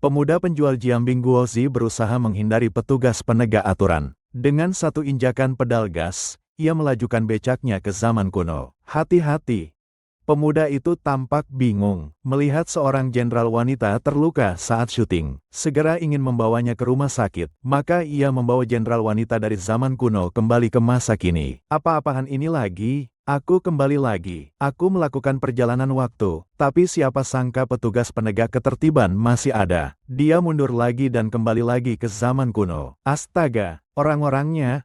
Pemuda penjual Jiambing Guozi berusaha menghindari petugas penegak aturan. Dengan satu injakan pedal gas, ia melajukan becaknya ke zaman kuno. Hati-hati! Pemuda itu tampak bingung melihat seorang jenderal wanita terluka saat syuting. Segera ingin membawanya ke rumah sakit, maka ia membawa jenderal wanita dari zaman kuno kembali ke masa kini. Apa-apaan ini lagi? Aku kembali lagi. Aku melakukan perjalanan waktu, tapi siapa sangka petugas penegak ketertiban masih ada. Dia mundur lagi dan kembali lagi ke zaman kuno. Astaga, orang-orangnya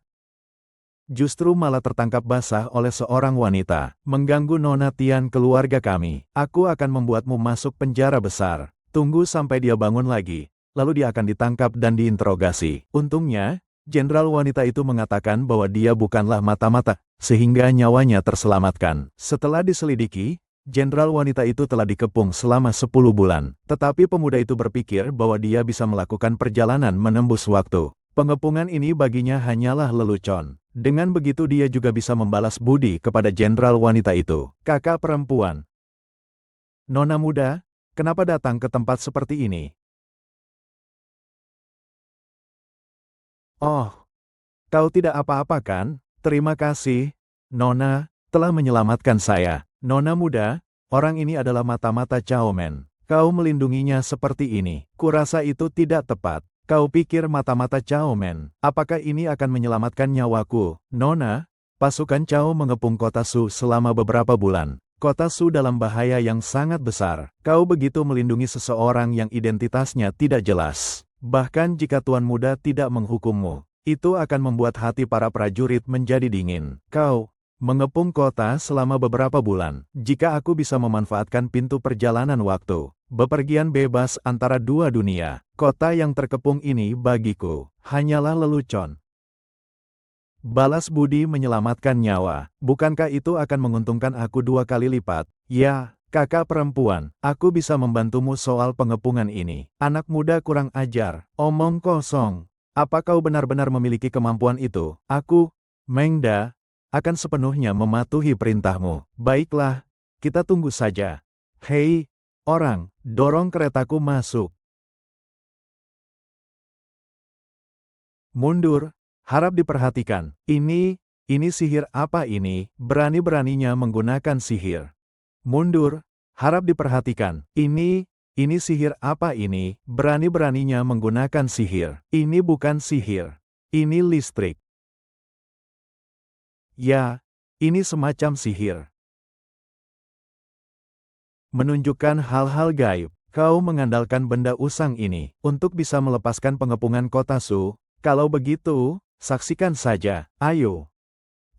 justru malah tertangkap basah oleh seorang wanita, mengganggu Nona Tian keluarga kami. Aku akan membuatmu masuk penjara besar. Tunggu sampai dia bangun lagi, lalu dia akan ditangkap dan diinterogasi. Untungnya, jenderal wanita itu mengatakan bahwa dia bukanlah mata-mata, sehingga nyawanya terselamatkan. Setelah diselidiki, jenderal wanita itu telah dikepung selama 10 bulan. Tetapi pemuda itu berpikir bahwa dia bisa melakukan perjalanan menembus waktu. Pengepungan ini baginya hanyalah lelucon. Dengan begitu dia juga bisa membalas budi kepada jenderal wanita itu. Kakak perempuan. Nona muda, kenapa datang ke tempat seperti ini? Oh, kau tidak apa-apa kan? Terima kasih, Nona, telah menyelamatkan saya. Nona muda, orang ini adalah mata-mata Cao Men. Kau melindunginya seperti ini. Kurasa itu tidak tepat. Kau pikir mata-mata Cao Men, apakah ini akan menyelamatkan nyawaku? Nona, pasukan Cao mengepung kota Su selama beberapa bulan. Kota Su dalam bahaya yang sangat besar. Kau begitu melindungi seseorang yang identitasnya tidak jelas. Bahkan jika Tuan Muda tidak menghukummu, itu akan membuat hati para prajurit menjadi dingin. Kau mengepung kota selama beberapa bulan. Jika aku bisa memanfaatkan pintu perjalanan waktu, bepergian bebas antara dua dunia, kota yang terkepung ini bagiku hanyalah lelucon. Balas budi menyelamatkan nyawa, bukankah itu akan menguntungkan aku 2 kali lipat? Ya, kakak perempuan, aku bisa membantumu soal pengepungan ini. Anak muda kurang ajar, omong kosong. Apa kau benar-benar memiliki kemampuan itu? Aku, Mengda, akan sepenuhnya mematuhi perintahmu. Baiklah, kita tunggu saja. Hei, orang, dorong keretaku masuk. Mundur, harap diperhatikan. Ini sihir apa ini? Berani-beraninya menggunakan sihir. Mundur, harap diperhatikan. Ini sihir apa ini? Berani-beraninya menggunakan sihir. Ini bukan sihir. Ini listrik. Ya, ini semacam sihir. Menunjukkan hal-hal gaib. Kau mengandalkan benda usang ini untuk bisa melepaskan pengepungan kota Su. Kalau begitu, saksikan saja. Ayo.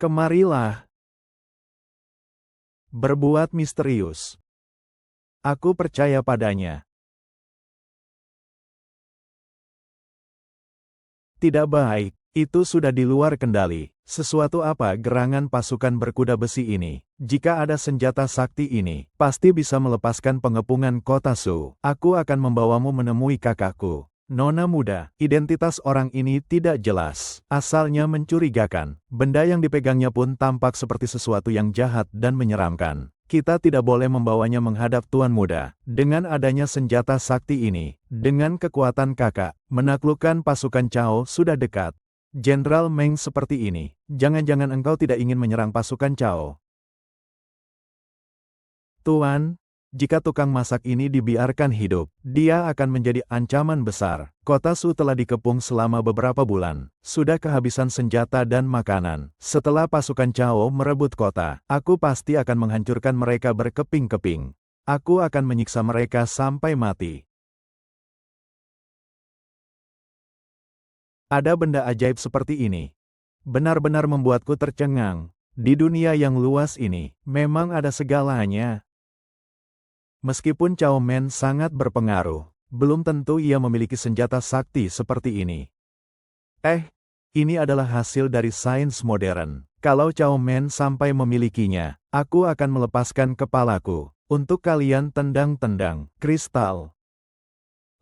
Kemarilah. Berbuat misterius. Aku percaya padanya. Tidak baik. Itu sudah di luar kendali. Sesuatu apa gerangan pasukan berkuda besi ini? Jika ada senjata sakti ini, pasti bisa melepaskan pengepungan kota Su. Aku akan membawamu menemui kakakku. Nona muda, identitas orang ini tidak jelas. Asalnya mencurigakan. Benda yang dipegangnya pun tampak seperti sesuatu yang jahat dan menyeramkan. Kita tidak boleh membawanya menghadap Tuan Muda. Dengan adanya senjata sakti ini, dengan kekuatan kakak, menaklukkan pasukan Cao sudah dekat. Jenderal Meng seperti ini, jangan-jangan engkau tidak ingin menyerang pasukan Cao. Tuan, jika tukang masak ini dibiarkan hidup, dia akan menjadi ancaman besar. Kota Su telah dikepung selama beberapa bulan, sudah kehabisan senjata dan makanan. Setelah pasukan Cao merebut kota, aku pasti akan menghancurkan mereka berkeping-keping. Aku akan menyiksa mereka sampai mati. Ada benda ajaib seperti ini. Benar-benar membuatku tercengang. Di dunia yang luas ini, memang ada segalanya. Meskipun Cao Men sangat berpengaruh, belum tentu ia memiliki senjata sakti seperti ini. Ini adalah hasil dari sains modern. Kalau Cao Men sampai memilikinya, aku akan melepaskan kepalaku. Untuk kalian tendang-tendang kristal.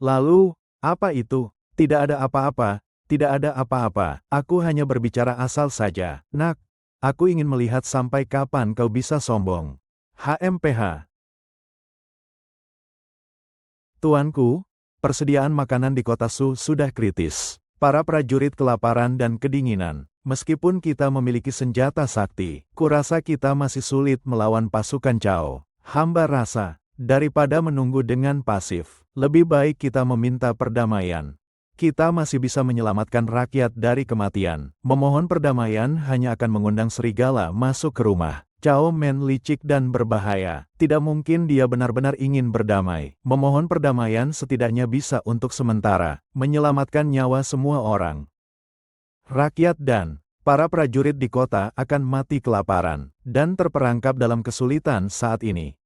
Lalu, apa itu? Tidak ada apa-apa. Tidak ada apa-apa, aku hanya berbicara asal saja. Nak, aku ingin melihat sampai kapan kau bisa sombong. HMPH. Tuanku, persediaan makanan di kota Su sudah kritis. Para prajurit kelaparan dan kedinginan. Meskipun kita memiliki senjata sakti, kurasa kita masih sulit melawan pasukan Cao. Hamba rasa, daripada menunggu dengan pasif, lebih baik kita meminta perdamaian. Kita masih bisa menyelamatkan rakyat dari kematian. Memohon perdamaian hanya akan mengundang serigala masuk ke rumah. Cao Men licik dan berbahaya. Tidak mungkin dia benar-benar ingin berdamai. Memohon perdamaian setidaknya bisa untuk sementara, menyelamatkan nyawa semua orang. Rakyat dan para prajurit di kota akan mati kelaparan, dan terperangkap dalam kesulitan saat ini.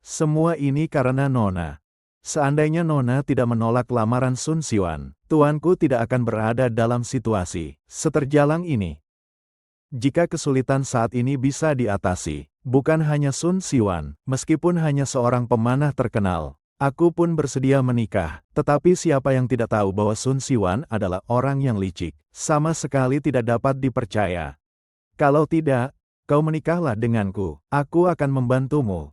Semua ini karena Nona. Seandainya Nona tidak menolak lamaran Sun Xiwan, tuanku tidak akan berada dalam situasi seterjalang ini. Jika kesulitan saat ini bisa diatasi, bukan hanya Sun Xiwan, meskipun hanya seorang pemanah terkenal, aku pun bersedia menikah. Tetapi siapa yang tidak tahu bahwa Sun Xiwan adalah orang yang licik, sama sekali tidak dapat dipercaya. Kalau tidak, kau menikahlah denganku, aku akan membantumu.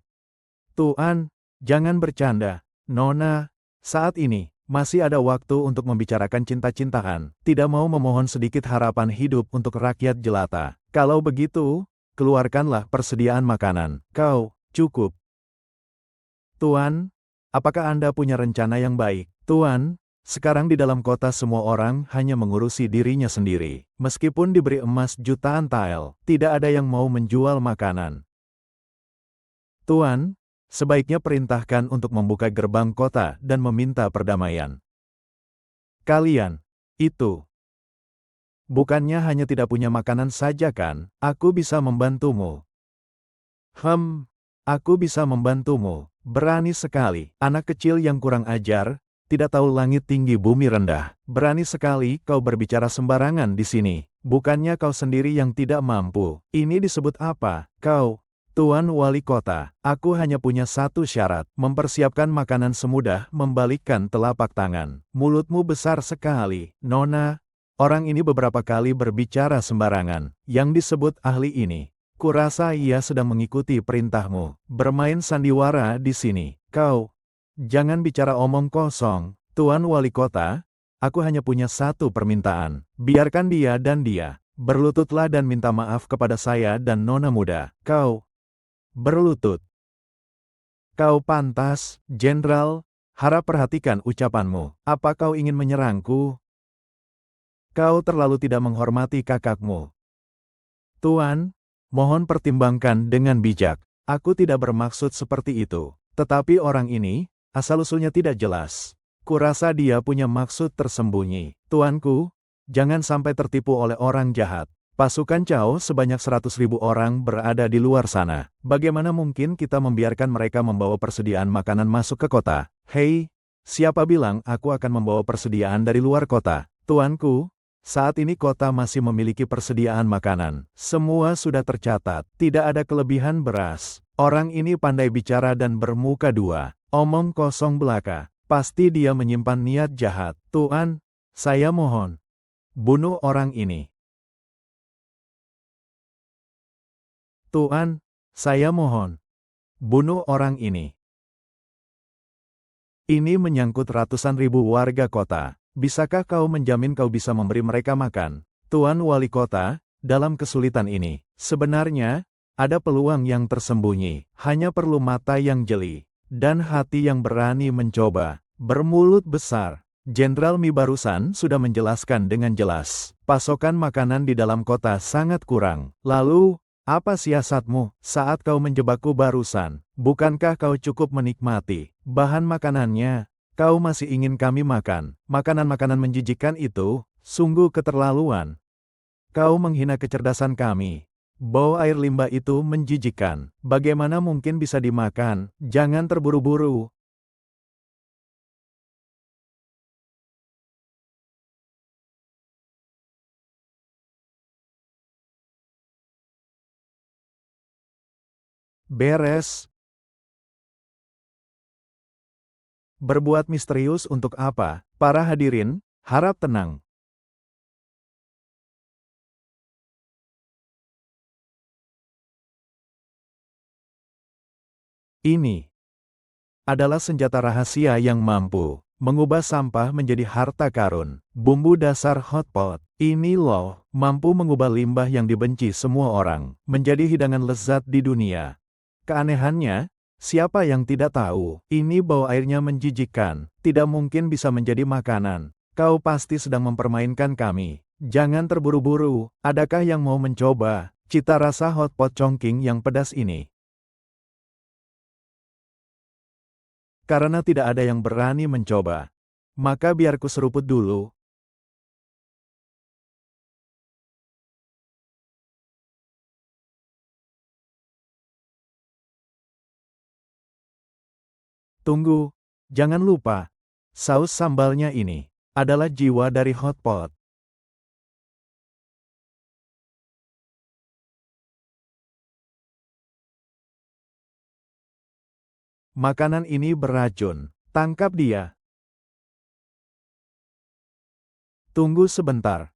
Tuan, jangan bercanda. Nona, saat ini, masih ada waktu untuk membicarakan cinta-cintaan, tidak mau memohon sedikit harapan hidup untuk rakyat jelata. Kalau begitu, keluarkanlah persediaan makanan. Kau, cukup. Tuan, apakah Anda punya rencana yang baik? Tuan, sekarang di dalam kota semua orang hanya mengurusi dirinya sendiri. Meskipun diberi emas jutaan tael, tidak ada yang mau menjual makanan. Tuan, sebaiknya perintahkan untuk membuka gerbang kota dan meminta perdamaian. Kalian, itu. Bukannya hanya tidak punya makanan saja kan, aku bisa membantumu. Aku bisa membantumu. Berani sekali, anak kecil yang kurang ajar, tidak tahu langit tinggi bumi rendah. Berani sekali kau berbicara sembarangan di sini. Bukannya kau sendiri yang tidak mampu. Ini disebut apa, kau? Tuan Wali Kota, aku hanya punya satu syarat, mempersiapkan makanan semudah membalikkan telapak tangan. Mulutmu besar sekali, Nona. Orang ini beberapa kali berbicara sembarangan, yang disebut ahli ini. Kurasa ia sedang mengikuti perintahmu, bermain sandiwara di sini. Kau, jangan bicara omong kosong, Tuan Wali Kota. Aku hanya punya satu permintaan, biarkan dia dan dia. Berlututlah dan minta maaf kepada saya dan Nona muda. Kau, berlutut. Kau pantas, Jenderal, harap perhatikan ucapanmu. Apa kau ingin menyerangku? Kau terlalu tidak menghormati kakakmu. Tuan, mohon pertimbangkan dengan bijak. Aku tidak bermaksud seperti itu. Tetapi orang ini, asal-usulnya tidak jelas. Kurasa dia punya maksud tersembunyi. Tuanku, jangan sampai tertipu oleh orang jahat. Pasukan Cao sebanyak 100.000 orang berada di luar sana. Bagaimana mungkin kita membiarkan mereka membawa persediaan makanan masuk ke kota? Hei, siapa bilang aku akan membawa persediaan dari luar kota? Tuanku, saat ini kota masih memiliki persediaan makanan. Semua sudah tercatat, tidak ada kelebihan beras. Orang ini pandai bicara dan bermuka dua. Omong kosong belaka. Pasti dia menyimpan niat jahat. Tuan, saya mohon, bunuh orang ini. Tuan, saya mohon, bunuh orang ini. Ini menyangkut ratusan ribu warga kota. Bisakah kau menjamin kau bisa memberi mereka makan? Tuan Wali Kota, dalam kesulitan ini, sebenarnya, ada peluang yang tersembunyi. Hanya perlu mata yang jeli, dan hati yang berani mencoba. Bermulut besar. Jenderal Mi barusan sudah menjelaskan dengan jelas. Pasokan makanan di dalam kota sangat kurang. Lalu, apa siasatmu saat kau menjebakku barusan? Bukankah kau cukup menikmati bahan makanannya? Kau masih ingin kami makan makanan-makanan menjijikkan itu? Sungguh keterlaluan. Kau menghina kecerdasan kami. Bau air limbah itu menjijikkan. Bagaimana mungkin bisa dimakan? Jangan terburu-buru. Beres. Berbuat misterius untuk apa? Para hadirin, harap tenang. Ini adalah senjata rahasia yang mampu Mengubah sampah menjadi harta karun. Bumbu dasar hotpot. Ini loh, mampu mengubah limbah yang dibenci semua orang, menjadi hidangan lezat di dunia. Keanehannya, siapa yang tidak tahu, ini bau airnya menjijikkan, tidak mungkin bisa menjadi makanan. Kau pasti sedang mempermainkan kami. Jangan terburu-buru, adakah yang mau mencoba cita rasa hotpot Chongqing yang pedas ini? Karena tidak ada yang berani mencoba, maka biar ku seruput dulu. Tunggu, jangan lupa, saus sambalnya ini adalah jiwa dari hotpot. Makanan ini beracun, tangkap dia. Tunggu sebentar.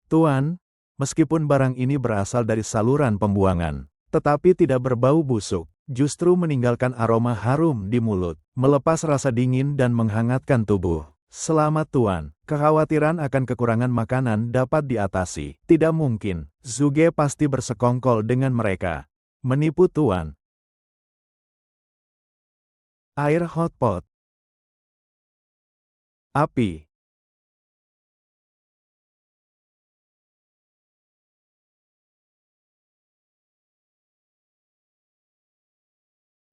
Tuan, meskipun barang ini berasal dari saluran pembuangan, tetapi tidak berbau busuk, justru meninggalkan aroma harum di mulut, melepas rasa dingin dan menghangatkan tubuh. Selamat Tuan, kekhawatiran akan kekurangan makanan dapat diatasi. Tidak mungkin, Zuge pasti bersekongkol dengan mereka. Menipu Tuan. Air hotpot. Api.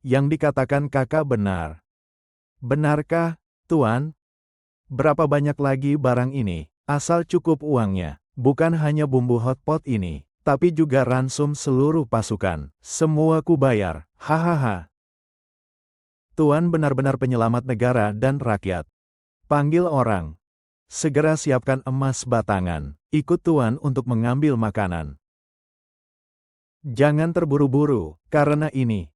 Yang dikatakan kakak benar. Benarkah, Tuan? Berapa banyak lagi barang ini? Asal cukup uangnya. Bukan hanya bumbu hotpot ini, tapi juga ransum seluruh pasukan. Semua ku bayar. Hahaha. Tuan benar-benar penyelamat negara dan rakyat. Panggil orang. Segera siapkan emas batangan. Ikut Tuan untuk mengambil makanan. Jangan terburu-buru, karena ini.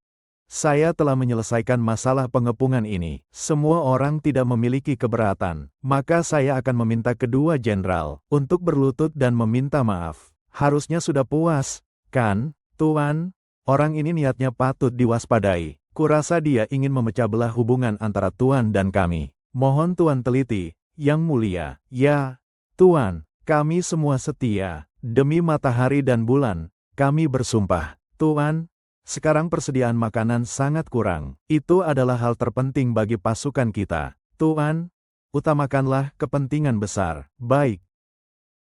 Saya telah menyelesaikan masalah pengepungan ini. Semua orang tidak memiliki keberatan. Maka saya akan meminta kedua jenderal untuk berlutut dan meminta maaf. Harusnya sudah puas, kan, Tuan? Orang ini niatnya patut diwaspadai. Kurasa dia ingin memecah belah hubungan antara Tuan dan kami. Mohon Tuan teliti, Yang Mulia. Ya, Tuan, kami semua setia. Demi matahari dan bulan, kami bersumpah. Tuan, sekarang persediaan makanan sangat kurang. Itu adalah hal terpenting bagi pasukan kita. Tuan, utamakanlah kepentingan besar. Baik.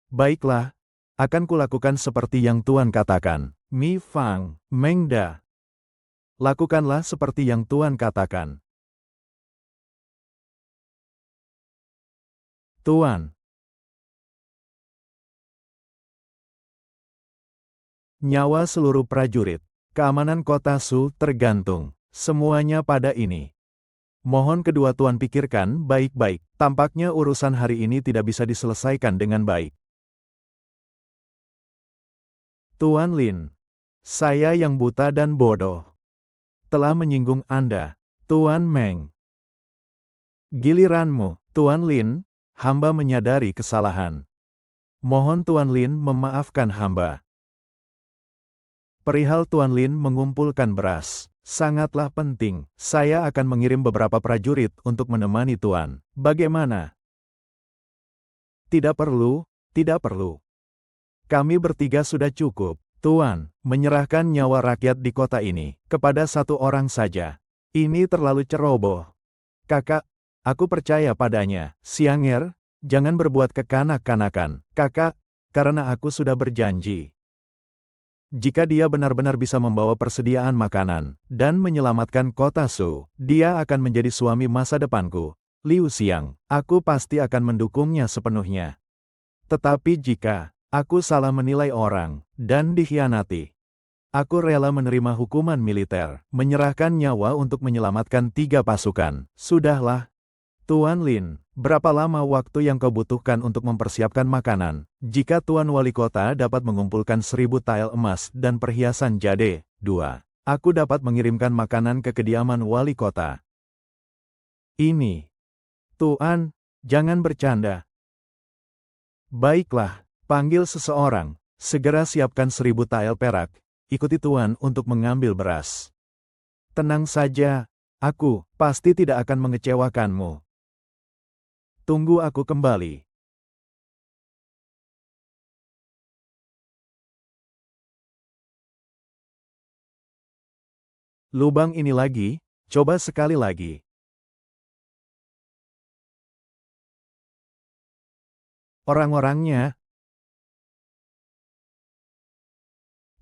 Baiklah, akan kulakukan seperti yang Tuan katakan. Mi Fang, Mengda. Lakukanlah seperti yang Tuan katakan. Tuan. Nyawa seluruh prajurit. Keamanan kota Su tergantung semuanya pada ini. Mohon kedua tuan pikirkan baik-baik. Tampaknya urusan hari ini tidak bisa diselesaikan dengan baik. Tuan Lin, saya yang buta dan bodoh telah menyinggung Anda, Tuan Meng. Giliranmu, Tuan Lin, hamba menyadari kesalahan. Mohon Tuan Lin memaafkan hamba. Perihal Tuan Lin mengumpulkan beras, sangatlah penting. Saya akan mengirim beberapa prajurit untuk menemani Tuan. Bagaimana? Tidak perlu, tidak perlu. Kami bertiga sudah cukup. Tuan, menyerahkan nyawa rakyat di kota ini kepada satu orang saja. Ini terlalu ceroboh. Kakak, aku percaya padanya. Xiang'er, jangan berbuat kekanak-kanakan. Kakak, karena aku sudah berjanji. Jika dia benar-benar bisa membawa persediaan makanan dan menyelamatkan kota Su, dia akan menjadi suami masa depanku. Liu Xiang, aku pasti akan mendukungnya sepenuhnya. Tetapi jika aku salah menilai orang dan dikhianati, aku rela menerima hukuman militer, menyerahkan nyawa untuk menyelamatkan 3 pasukan. Sudahlah, Tuan Lin, berapa lama waktu yang kau butuhkan untuk mempersiapkan makanan? Jika Tuan Wali Kota dapat mengumpulkan 1000 tael emas dan perhiasan jade, 2, aku dapat mengirimkan makanan ke kediaman Wali Kota. Ini, Tuan, jangan bercanda. Baiklah, panggil seseorang, segera siapkan 1000 tael perak, ikuti Tuan untuk mengambil beras. Tenang saja, aku pasti tidak akan mengecewakanmu. Tunggu aku kembali. Lubang ini lagi, coba sekali lagi. Orang-orangnya,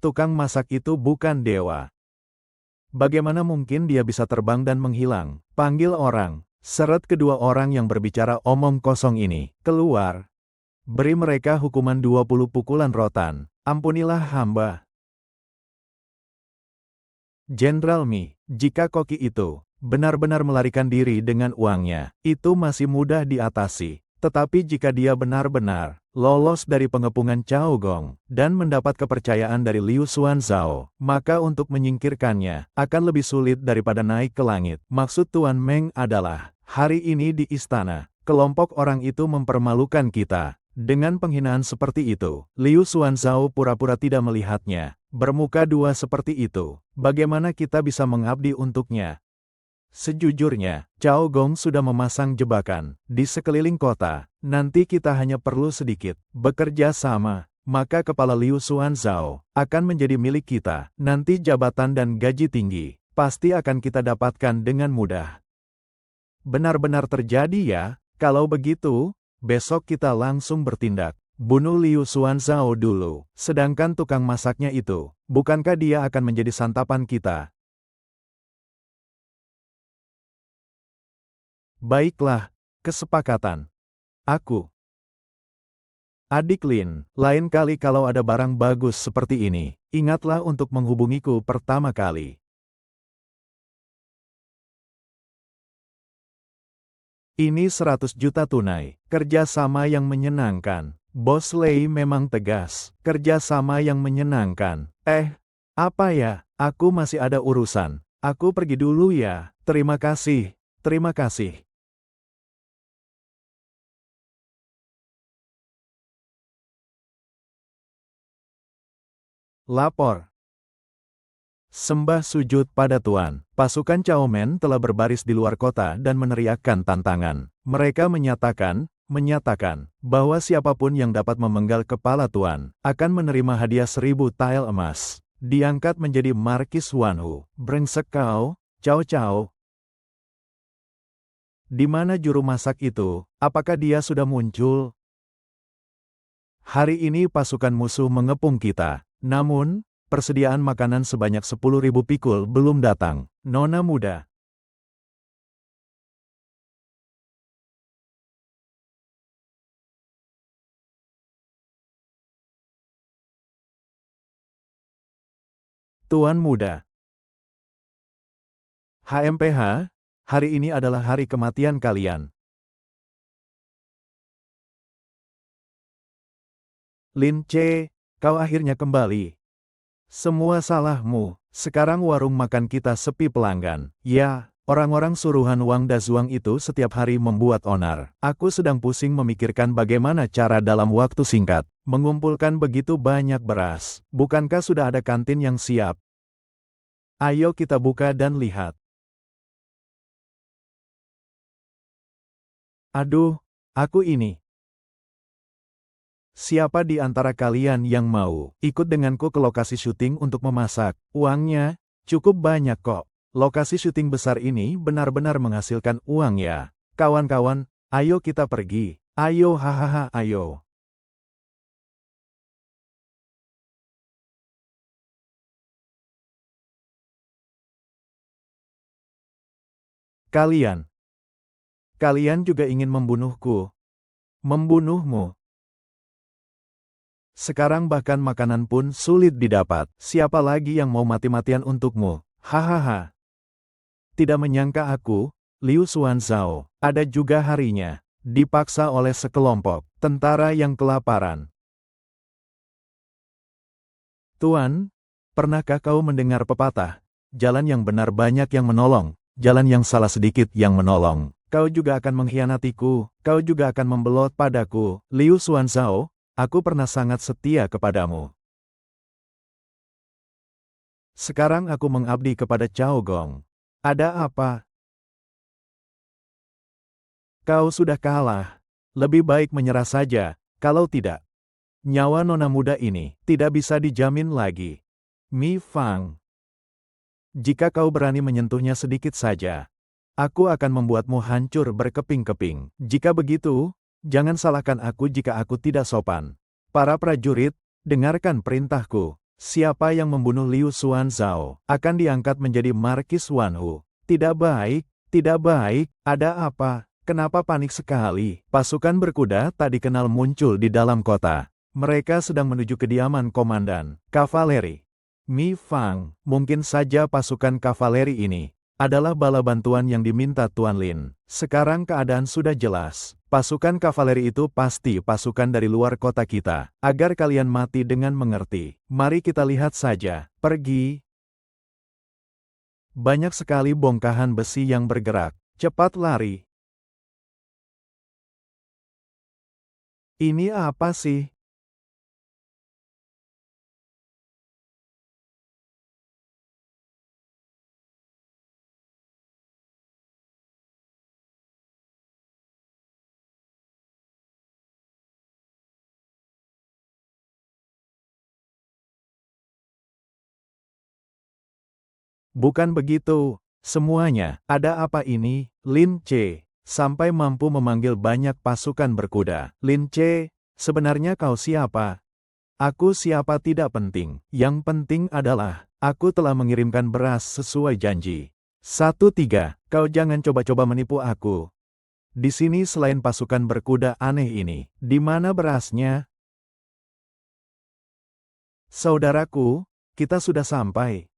tukang masak itu bukan dewa. Bagaimana mungkin dia bisa terbang dan menghilang? Panggil orang. Seret kedua orang yang berbicara omong kosong ini. Keluar. Beri mereka hukuman 20 pukulan rotan. Ampunilah hamba. Jenderal Mi, jika koki itu benar-benar melarikan diri dengan uangnya, itu masih mudah diatasi. Tetapi jika dia benar-benar lolos dari pengepungan Cao Gong dan mendapat kepercayaan dari Liu Xuanzao, maka untuk menyingkirkannya akan lebih sulit daripada naik ke langit. Maksud Tuan Meng adalah, hari ini di istana, kelompok orang itu mempermalukan kita. Dengan penghinaan seperti itu, Liu Xuanzao pura-pura tidak melihatnya. Bermuka dua seperti itu, bagaimana kita bisa mengabdi untuknya? Sejujurnya, Cao Gong sudah memasang jebakan di sekeliling kota. Nanti kita hanya perlu sedikit bekerja sama, maka kepala Liu Xuanzao akan menjadi milik kita. Nanti jabatan dan gaji tinggi pasti akan kita dapatkan dengan mudah. Benar-benar terjadi ya? Kalau begitu, besok kita langsung bertindak. Bunuh Liu Xuanzao dulu. Sedangkan tukang masaknya itu, bukankah dia akan menjadi santapan kita? Baiklah, kesepakatan. Aku. Adik Lin, lain kali kalau ada barang bagus seperti ini, ingatlah untuk menghubungiku pertama kali. Ini 100 juta tunai, kerja sama yang menyenangkan. Bos Lei memang tegas, kerja sama yang menyenangkan. Apa ya, aku masih ada urusan. Aku pergi dulu ya, terima kasih, terima kasih. Lapor. Sembah sujud pada Tuan. Pasukan Cao Men telah berbaris di luar kota dan meneriakkan tantangan. Mereka menyatakan bahwa siapapun yang dapat memenggal kepala Tuan akan menerima hadiah 1000 tael emas. Diangkat menjadi Markis Wanhu. Brengsek kau, Cao Cao. Di mana juru masak itu? Apakah dia sudah muncul? Hari ini pasukan musuh mengepung kita. Namun, persediaan makanan sebanyak 10.000 pikul belum datang. Nona muda. Tuan muda. HMPH, hari ini adalah hari kematian kalian. Lin Ce, kau akhirnya kembali. Semua salahmu. Sekarang warung makan kita sepi pelanggan. Ya, orang-orang suruhan Wang Dazuang itu setiap hari membuat onar. Aku sedang pusing memikirkan bagaimana cara dalam waktu singkat mengumpulkan begitu banyak beras. Bukankah sudah ada kantin yang siap? Ayo kita buka dan lihat. Aduh, aku ini. Siapa di antara kalian yang mau ikut denganku ke lokasi syuting untuk memasak? Uangnya cukup banyak kok. Lokasi syuting besar ini benar-benar menghasilkan uang ya. Kawan-kawan, ayo kita pergi. Ayo hahaha ayo. Kalian juga ingin membunuhku. Membunuhmu. Sekarang bahkan makanan pun sulit didapat. Siapa lagi yang mau mati-matian untukmu? Hahaha. Tidak menyangka aku, Liu Xuanzao, ada juga harinya. Dipaksa oleh sekelompok tentara yang kelaparan. Tuan, pernahkah kau mendengar pepatah? Jalan yang benar banyak yang menolong, jalan yang salah sedikit yang menolong. Kau juga akan mengkhianatiku, kau juga akan membelot padaku. Liu Xuanzao, aku pernah sangat setia kepadamu. Sekarang aku mengabdi kepada Cao Gong. Ada apa? Kau sudah kalah. Lebih baik menyerah saja, kalau tidak. Nyawa nona muda ini tidak bisa dijamin lagi. Mi Fang, jika kau berani menyentuhnya sedikit saja, aku akan membuatmu hancur berkeping-keping. Jika begitu, jangan salahkan aku jika aku tidak sopan. Para prajurit, dengarkan perintahku. Siapa yang membunuh Liu Xuanzao akan diangkat menjadi Markis Wanhu. Tidak baik, ada apa? Kenapa panik sekali? Pasukan berkuda tak dikenal muncul di dalam kota. Mereka sedang menuju kediaman komandan kavaleri. Mi Fang, mungkin saja pasukan kavaleri ini adalah bala bantuan yang diminta Tuan Lin. Sekarang keadaan sudah jelas. Pasukan kavaleri itu pasti pasukan dari luar kota kita. Agar kalian mati dengan mengerti, mari kita lihat saja. Pergi. Banyak sekali bongkahan besi yang bergerak. Cepat lari. Ini apa sih? Bukan begitu. Semuanya, ada apa ini? Lin Ce, sampai mampu memanggil banyak pasukan berkuda. Lin Ce, sebenarnya kau siapa? Aku siapa tidak penting. Yang penting adalah, aku telah mengirimkan beras sesuai janji. 1-3, kau jangan coba-coba menipu aku. Di sini selain pasukan berkuda aneh ini, di mana berasnya? Saudaraku, kita sudah sampai.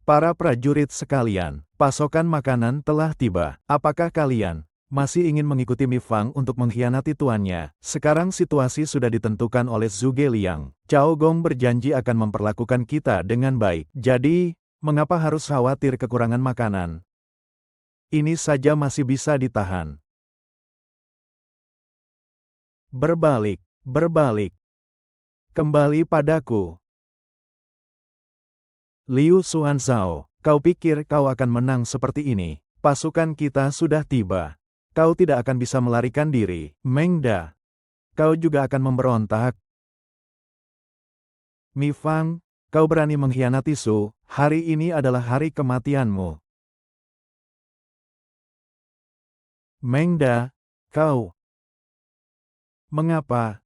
Para prajurit sekalian, pasokan makanan telah tiba. Apakah kalian masih ingin mengikuti Mi Fang untuk mengkhianati tuannya? Sekarang situasi sudah ditentukan oleh Zhuge Liang. Cao Gong berjanji akan memperlakukan kita dengan baik. Jadi, mengapa harus khawatir kekurangan makanan? Ini saja masih bisa ditahan. Berbalik. Kembali padaku. Liu Xuanzao, kau pikir kau akan menang seperti ini? Pasukan kita sudah tiba. Kau tidak akan bisa melarikan diri. Meng Da, kau juga akan memberontak. Mi Fang, kau berani mengkhianati Su, hari ini adalah hari kematianmu. Meng Da, kau. Mengapa?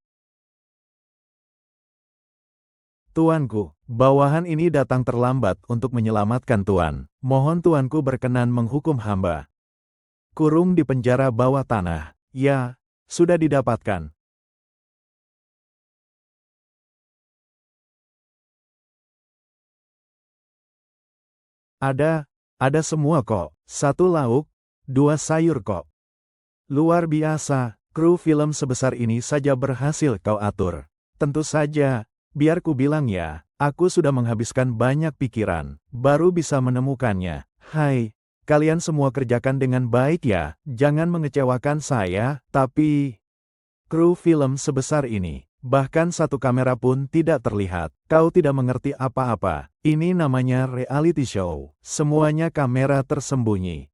Tuanku, bawahan ini datang terlambat untuk menyelamatkan Tuan. Mohon Tuanku berkenan menghukum hamba. Kurung di penjara bawah tanah. Ya, sudah didapatkan. Ada semua kok. 1 lauk, 2 sayur kok. Luar biasa, kru film sebesar ini saja berhasil kau atur. Tentu saja. Biar ku bilang ya, aku sudah menghabiskan banyak pikiran, baru bisa menemukannya. Hai, kalian semua kerjakan dengan baik ya, jangan mengecewakan saya, tapi... Kru film sebesar ini, bahkan satu kamera pun tidak terlihat. Kau tidak mengerti apa-apa, ini namanya reality show. Semuanya kamera tersembunyi.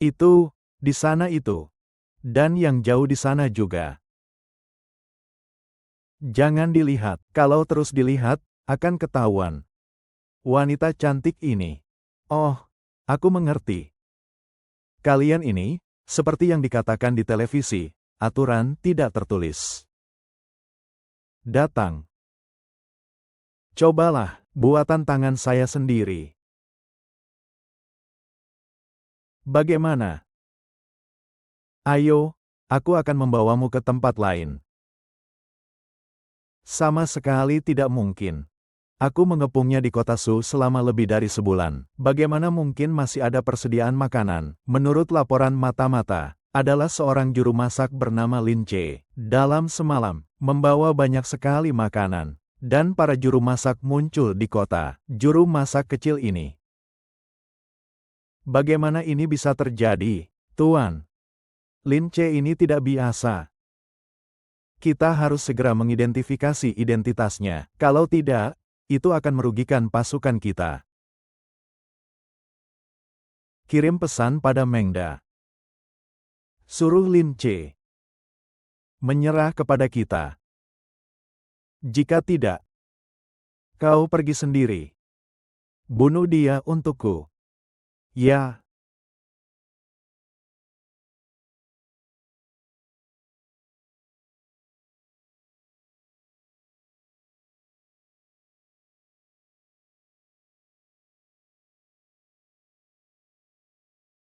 Itu, di sana itu. Dan yang jauh di sana juga. Jangan dilihat, kalau terus dilihat, akan ketahuan. Wanita cantik ini. Oh, aku mengerti. Kalian ini, seperti yang dikatakan di televisi, aturan tidak tertulis. Datang. Cobalah, buatan tangan saya sendiri. Bagaimana? Ayo, aku akan membawamu ke tempat lain. Sama sekali tidak mungkin. Aku mengepungnya di kota Su selama lebih dari sebulan. Bagaimana mungkin masih ada persediaan makanan? Menurut laporan mata-mata, adalah seorang juru masak bernama Lin Ce. Dalam semalam, membawa banyak sekali makanan. Dan para juru masak muncul di kota. Juru masak kecil ini. Bagaimana ini bisa terjadi, Tuan? Lin Ce ini tidak biasa. Kita harus segera mengidentifikasi identitasnya. Kalau tidak, itu akan merugikan pasukan kita. Kirim pesan pada Mengda. Suruh Lin Ce menyerah kepada kita. Jika tidak, kau pergi sendiri. Bunuh dia untukku. Ya.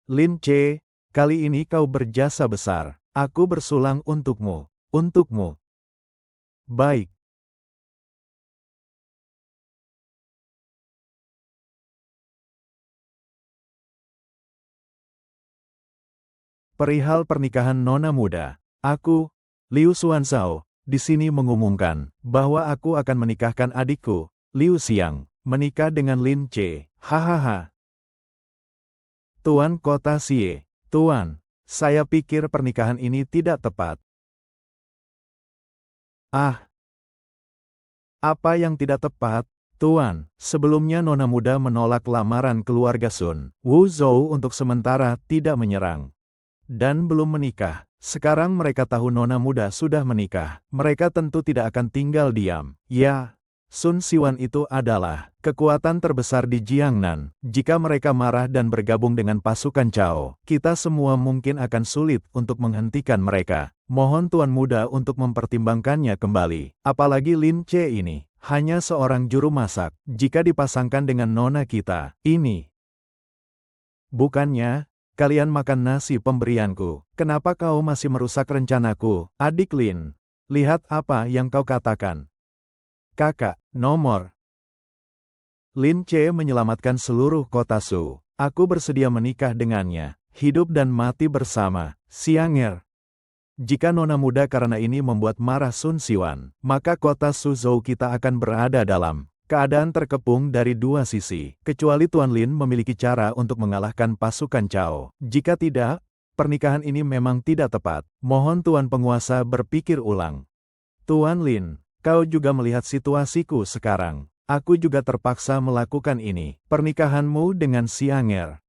Lin Ce, kali ini kau berjasa besar. Aku bersulang untukmu. Untukmu. Baik. Perihal pernikahan nona muda, aku, Liu Xuanzhao, di sini mengumumkan bahwa aku akan menikahkan adikku, Liu Xiang, menikah dengan Lin Ce. Hahaha. Tuan Kota Xie, Tuan, saya pikir pernikahan ini tidak tepat. Ah, apa yang tidak tepat? Tuan, sebelumnya nona muda menolak lamaran keluarga Sun Wu Zhou untuk sementara tidak menyerang. Dan belum menikah. Sekarang mereka tahu nona muda sudah menikah. Mereka tentu tidak akan tinggal diam. Ya, Sun Siwan itu adalah kekuatan terbesar di Jiangnan. Jika mereka marah dan bergabung dengan pasukan Cao, kita semua mungkin akan sulit untuk menghentikan mereka. Mohon Tuan Muda untuk mempertimbangkannya kembali. Apalagi Lin Ce ini, hanya seorang juru masak. Jika dipasangkan dengan nona kita, ini bukannya kalian makan nasi pemberianku. Kenapa kau masih merusak rencanaku, adik Lin? Lihat apa yang kau katakan. Kakak, nomor. Lin Ce menyelamatkan seluruh kota Su. Aku bersedia menikah dengannya. Hidup dan mati bersama. Xianger. Jika nona muda karena ini membuat marah Sun Siwan, maka kota Suzhou kita akan berada dalam keadaan terkepung dari dua sisi, kecuali Tuan Lin memiliki cara untuk mengalahkan pasukan Cao. Jika tidak, pernikahan ini memang tidak tepat. Mohon Tuan Penguasa berpikir ulang. Tuan Lin, kau juga melihat situasiku sekarang. Aku juga terpaksa melakukan ini. Pernikahanmu dengan Xianger.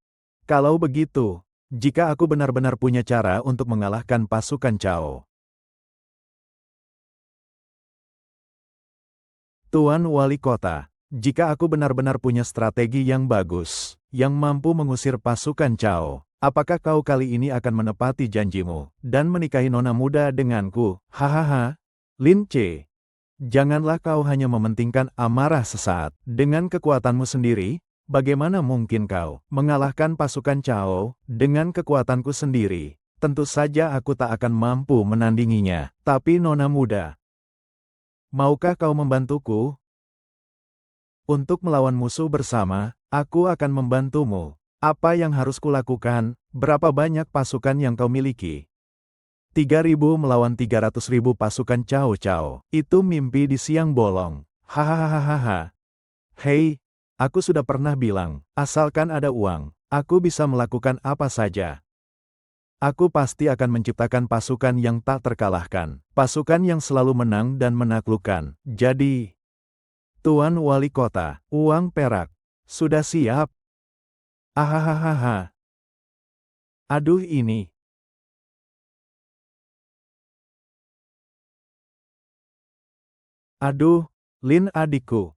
Kalau begitu, jika aku benar-benar punya cara untuk mengalahkan pasukan Cao. Tuan Wali Kota, jika aku benar-benar punya strategi yang bagus, yang mampu mengusir pasukan Cao, apakah kau kali ini akan menepati janjimu, dan menikahi nona muda denganku? Hahaha. Lin Ce, janganlah kau hanya mementingkan amarah sesaat. Dengan kekuatanmu sendiri, bagaimana mungkin kau mengalahkan pasukan Cao dengan kekuatanku sendiri? Tentu saja aku tak akan mampu menandinginya. Tapi nona muda, maukah kau membantuku? Untuk melawan musuh bersama, aku akan membantumu. Apa yang harus kulakukan? Berapa banyak pasukan yang kau miliki? 3.000 melawan 300.000 pasukan Cao Cao. Itu mimpi di siang bolong. Hahaha. Hei, aku sudah pernah bilang, asalkan ada uang, aku bisa melakukan apa saja. Aku pasti akan menciptakan pasukan yang tak terkalahkan. Pasukan yang selalu menang dan menaklukkan. Jadi, Tuan Wali Kota, uang perak. Sudah siap? Ahahaha. Aduh ini. Aduh, Lin adikku.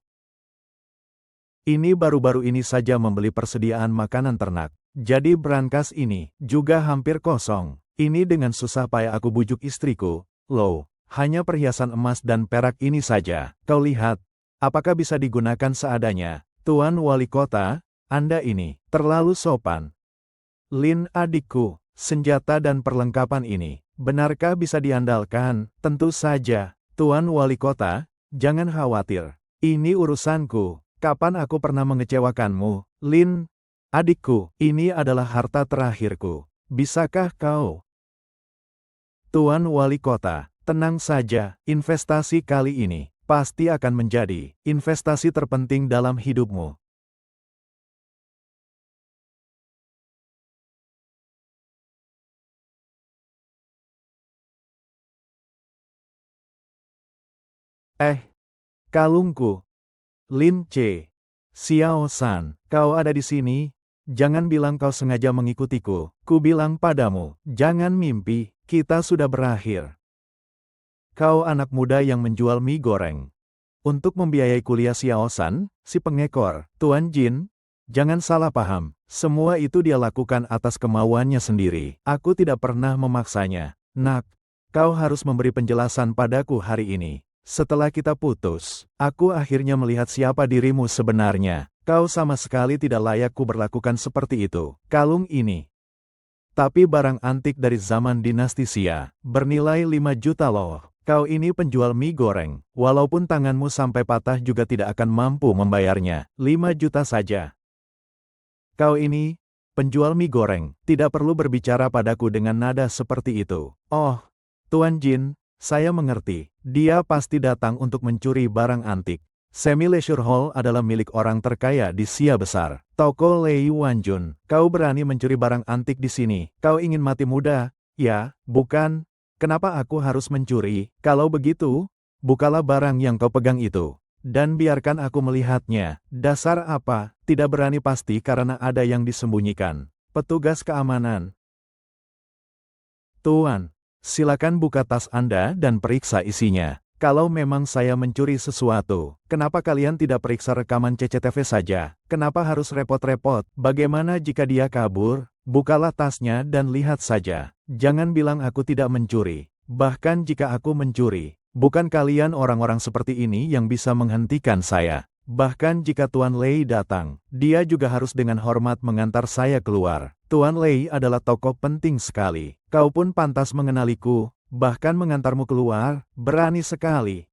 Ini baru-baru ini saja membeli persediaan makanan ternak. Jadi brankas ini juga hampir kosong. Ini dengan susah payah aku bujuk istriku. Loh, hanya perhiasan emas dan perak ini saja. Kau lihat, apakah bisa digunakan seadanya? Tuan Wali Kota, Anda ini terlalu sopan. Lin adikku, senjata dan perlengkapan ini, benarkah bisa diandalkan? Tentu saja, Tuan Wali Kota, jangan khawatir. Ini urusanku. Kapan aku pernah mengecewakanmu, Lin? Adikku, ini adalah harta terakhirku. Bisakah kau? Tuan Wali Kota, tenang saja, investasi kali ini pasti akan menjadi investasi terpenting dalam hidupmu. Eh, kalungku. Lin Ce. Xiao San, kau ada di sini? Jangan bilang kau sengaja mengikutiku. Ku bilang padamu, jangan mimpi, kita sudah berakhir. Kau anak muda yang menjual mie goreng. Untuk membiayai kuliah Xiao San, si pengekor, Tuan Jin, jangan salah paham, semua itu dia lakukan atas kemauannya sendiri. Aku tidak pernah memaksanya. Nak, kau harus memberi penjelasan padaku hari ini. Setelah kita putus, aku akhirnya melihat siapa dirimu sebenarnya. Kau sama sekali tidak layak ku berlakukan seperti itu. Kalung ini. Tapi barang antik dari zaman dinasti Xia, bernilai 5 juta loh. Kau ini penjual mie goreng, walaupun tanganmu sampai patah juga tidak akan mampu membayarnya. 5 juta saja. Kau ini, penjual mie goreng, tidak perlu berbicara padaku dengan nada seperti itu. Oh, Tuan Jin, saya mengerti. Dia pasti datang untuk mencuri barang antik. Semi Leisure Hall adalah milik orang terkaya di Xia Besar. Toko Lei Wanjun, kau berani mencuri barang antik di sini. Kau ingin mati muda? Ya, bukan? Kenapa aku harus mencuri? Kalau begitu, bukalah barang yang kau pegang itu. Dan biarkan aku melihatnya. Dasar apa? Tidak berani pasti karena ada yang disembunyikan. Petugas keamanan. Tuan, silakan buka tas Anda dan periksa isinya. Kalau memang saya mencuri sesuatu, kenapa kalian tidak periksa rekaman CCTV saja? Kenapa harus repot-repot? Bagaimana jika dia kabur? Bukalah tasnya dan lihat saja. Jangan bilang aku tidak mencuri. Bahkan jika aku mencuri, bukan kalian orang-orang seperti ini yang bisa menghentikan saya. Bahkan jika Tuan Lei datang, dia juga harus dengan hormat mengantar saya keluar. Tuan Lei adalah tokoh penting sekali. Kau pun pantas mengenaliku. Bahkan mengantarmu keluar, berani sekali.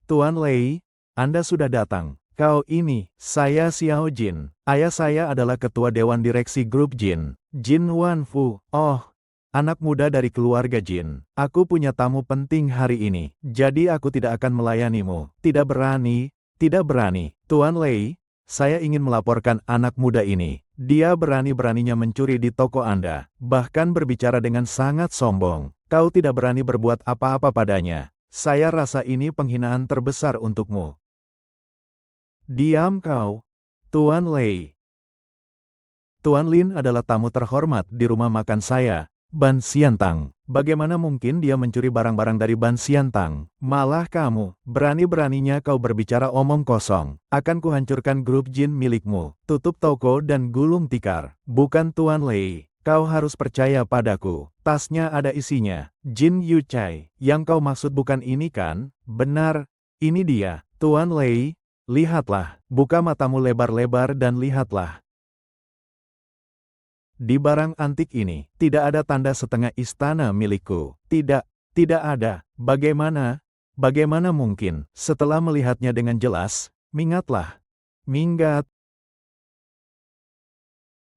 Tuan Lei, Anda sudah datang. Kau ini, saya Xiao Jin. Ayah saya adalah ketua dewan direksi grup Jin. Jin Wanfu. Oh, anak muda dari keluarga Jin. Aku punya tamu penting hari ini. Jadi aku tidak akan melayanimu. Tidak berani, tidak berani. Tuan Lei, saya ingin melaporkan anak muda ini. Dia berani-beraninya mencuri di toko Anda. Bahkan berbicara dengan sangat sombong. Kau tidak berani berbuat apa-apa padanya. Saya rasa ini penghinaan terbesar untukmu. Diam kau, Tuan Lei. Tuan Lin adalah tamu terhormat di rumah makan saya, Ban Xiantang. Bagaimana mungkin dia mencuri barang-barang dari Ban Xiantang? Malah kamu, berani-beraninya kau berbicara omong kosong. Akan kuhancurkan grup Jin milikmu. Tutup toko dan gulung tikar. Bukan Tuan Lei. Kau harus percaya padaku. Tasnya ada isinya. Jin Yuchai. Yang kau maksud bukan ini kan? Benar, ini dia. Tuan Lei, lihatlah. Buka matamu lebar-lebar dan lihatlah. Di barang antik ini, tidak ada tanda setengah istana milikku. Tidak, tidak ada. Bagaimana? Bagaimana mungkin? Setelah melihatnya dengan jelas, minggatlah. Minggat.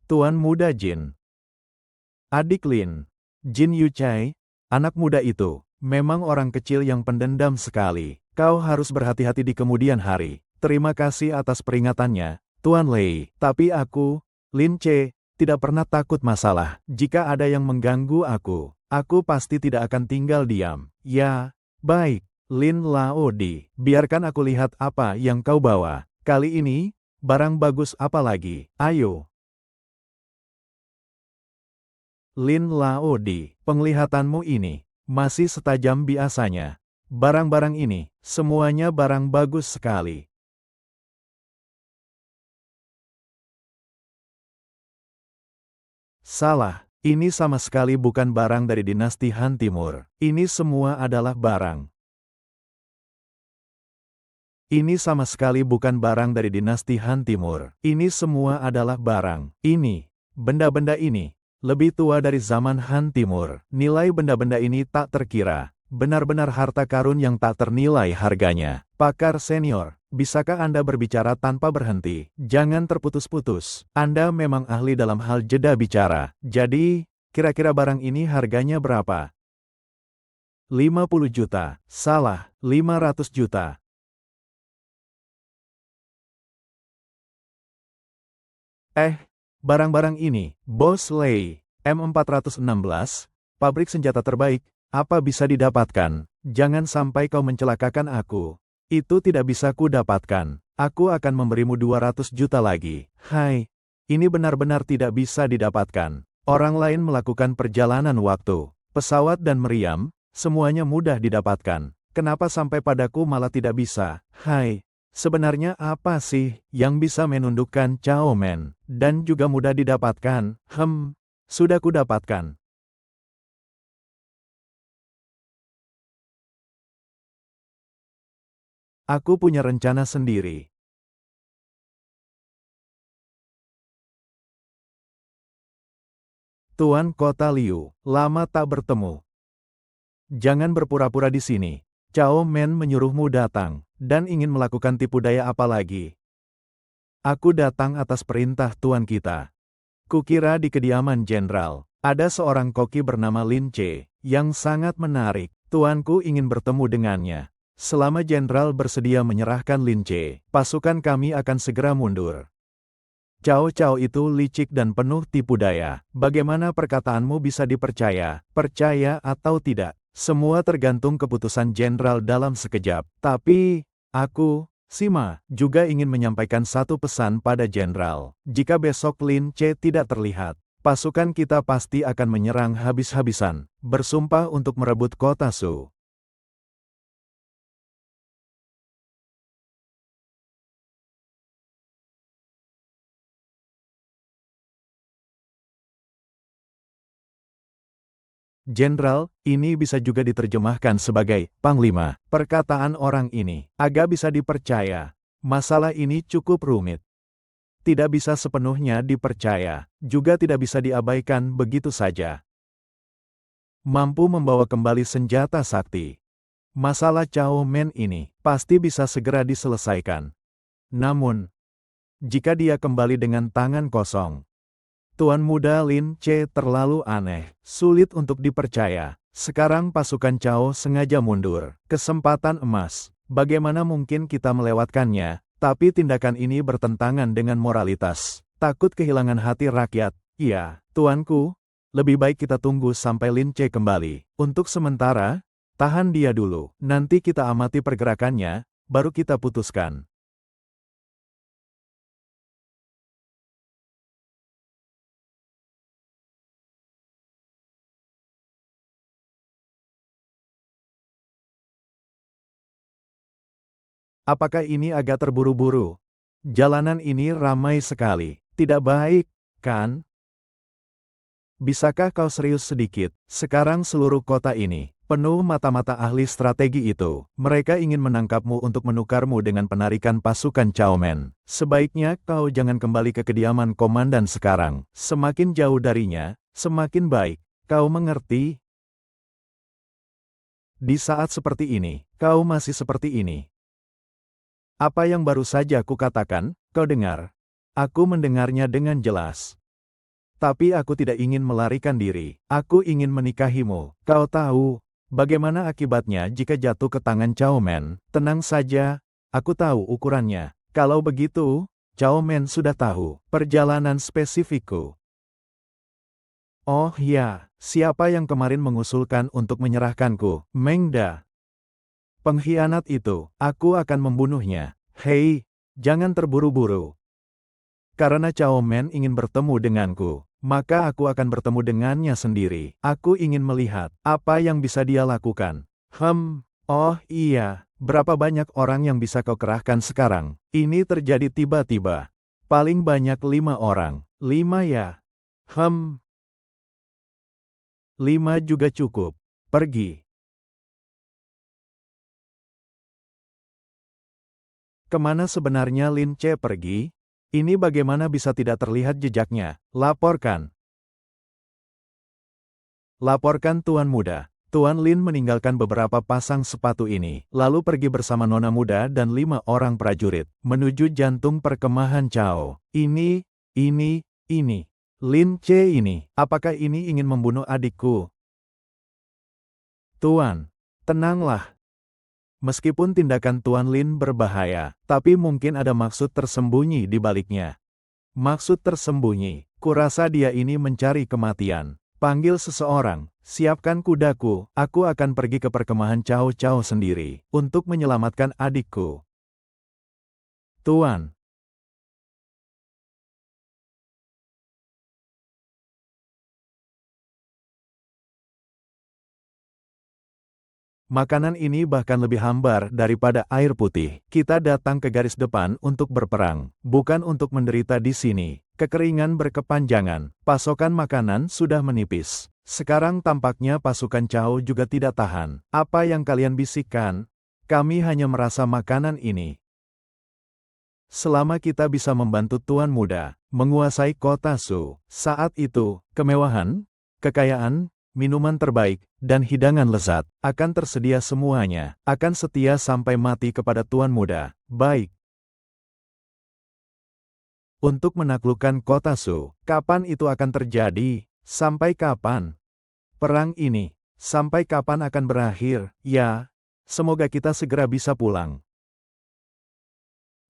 Tuan muda Jin. Adik Lin, Jin Yuchai, anak muda itu, memang orang kecil yang pendendam sekali. Kau harus berhati-hati di kemudian hari. Terima kasih atas peringatannya, Tuan Lei. Tapi aku, Lin Ce, tidak pernah takut masalah. Jika ada yang mengganggu aku pasti tidak akan tinggal diam. Ya, baik, Lin Laodi. Biarkan aku lihat apa yang kau bawa. Kali ini, barang bagus apa lagi? Ayo. Lin Laodi, penglihatanmu ini masih setajam biasanya. Barang-barang ini, semuanya barang bagus sekali. Salah, ini sama sekali bukan barang dari dinasti Han Timur. Ini semua adalah barang. Ini sama sekali bukan barang dari dinasti Han Timur. Ini semua adalah barang. Ini, benda-benda ini, lebih tua dari zaman Han Timur. Nilai benda-benda ini tak terkira. Benar-benar harta karun yang tak ternilai harganya. Pakar senior, bisakah Anda berbicara tanpa berhenti? Jangan terputus-putus. Anda memang ahli dalam hal jeda bicara. Jadi, kira-kira barang ini harganya berapa? 50 juta. Salah, 500 juta. Barang-barang ini, Bos Lei, M416, pabrik senjata terbaik, apa bisa didapatkan? Jangan sampai kau mencelakakan aku. Itu tidak bisa kudapatkan. Aku akan memberimu 200 juta lagi. Hai, ini benar-benar tidak bisa didapatkan. Orang lain melakukan perjalanan waktu, pesawat dan meriam, semuanya mudah didapatkan. Kenapa sampai padaku malah tidak bisa? Hai, sebenarnya apa sih yang bisa menundukkan Cao Men? Dan juga mudah didapatkan? Sudah kudapatkan. Aku punya rencana sendiri. Tuan Kota Liu, lama tak bertemu. Jangan berpura-pura di sini. Cao Men menyuruhmu datang, dan ingin melakukan tipu daya apa lagi? Aku datang atas perintah Tuan kita. Kukira di kediaman jenderal, ada seorang koki bernama Lin Che, yang sangat menarik. Tuanku ingin bertemu dengannya. Selama jenderal bersedia menyerahkan Lin Che, pasukan kami akan segera mundur. Cao itu licik dan penuh tipu daya. Bagaimana perkataanmu bisa dipercaya, percaya atau tidak? Semua tergantung keputusan jenderal dalam sekejap. Tapi, aku, Sima, juga ingin menyampaikan satu pesan pada jenderal. Jika besok Lin Che tidak terlihat, pasukan kita pasti akan menyerang habis-habisan, bersumpah untuk merebut kota Su. Jenderal, ini bisa juga diterjemahkan sebagai Panglima. Perkataan orang ini agak bisa dipercaya. Masalah ini cukup rumit. Tidak bisa sepenuhnya dipercaya, juga tidak bisa diabaikan begitu saja. Mampu membawa kembali senjata sakti. Masalah Cao Men ini pasti bisa segera diselesaikan. Namun, jika dia kembali dengan tangan kosong, Tuan Muda Lin Che terlalu aneh, sulit untuk dipercaya. Sekarang pasukan Cao sengaja mundur. Kesempatan emas. Bagaimana mungkin kita melewatkannya? Tapi tindakan ini bertentangan dengan moralitas. Takut kehilangan hati rakyat. Iya, tuanku. Lebih baik kita tunggu sampai Lin Che kembali. Untuk sementara, tahan dia dulu. Nanti kita amati pergerakannya, baru kita putuskan. Apakah ini agak terburu-buru? Jalanan ini ramai sekali. Tidak baik, kan? Bisakah kau serius sedikit? Sekarang seluruh kota ini penuh mata-mata ahli strategi itu. Mereka ingin menangkapmu untuk menukarmu dengan penarikan pasukan Cao Men. Sebaiknya kau jangan kembali ke kediaman komandan sekarang. Semakin jauh darinya, semakin baik. Kau mengerti? Di saat seperti ini, kau masih seperti ini. Apa yang baru saja kukatakan, kau dengar? Aku mendengarnya dengan jelas. Tapi aku tidak ingin melarikan diri. Aku ingin menikahimu. Kau tahu, bagaimana akibatnya jika jatuh ke tangan Cao Men? Tenang saja, aku tahu ukurannya. Kalau begitu, Cao Men sudah tahu perjalanan spesifikku. Oh ya, siapa yang kemarin mengusulkan untuk menyerahkanku? Meng Da. Pengkhianat itu, aku akan membunuhnya. Hei, jangan terburu-buru. Karena Cao Men ingin bertemu denganku, maka aku akan bertemu dengannya sendiri. Aku ingin melihat apa yang bisa dia lakukan. Oh iya, berapa banyak orang yang bisa kau kerahkan sekarang? Ini terjadi tiba-tiba. Paling banyak 5 orang. 5 ya? 5 juga cukup. Pergi. Kemana sebenarnya Lin Che pergi? Ini bagaimana bisa tidak terlihat jejaknya? Laporkan. Laporkan Tuan Muda. Tuan Lin meninggalkan beberapa pasang sepatu ini, lalu pergi bersama Nona Muda dan 5 orang prajurit, menuju jantung perkemahan Cao. Ini. Lin Che ini, apakah ini ingin membunuh adikku? Tuan, tenanglah. Meskipun tindakan Tuan Lin berbahaya, tapi mungkin ada maksud tersembunyi di baliknya. Maksud tersembunyi, kurasa dia ini mencari kematian. Panggil seseorang, siapkan kudaku, aku akan pergi ke perkemahan Cao Cao sendiri, untuk menyelamatkan adikku. Tuan. Makanan ini bahkan lebih hambar daripada air putih. Kita datang ke garis depan untuk berperang, bukan untuk menderita di sini. Kekeringan berkepanjangan, pasokan makanan sudah menipis. Sekarang tampaknya pasukan Cao juga tidak tahan. Apa yang kalian bisikkan? Kami hanya merasa makanan ini. Selama kita bisa membantu Tuan Muda menguasai kota Su, saat itu, kemewahan, kekayaan, minuman terbaik, dan hidangan lezat akan tersedia semuanya, akan setia sampai mati kepada Tuan Muda. Baik. Untuk menaklukkan kota Su, kapan itu akan terjadi? Sampai kapan? Perang ini, sampai kapan akan berakhir? Ya, semoga kita segera bisa pulang.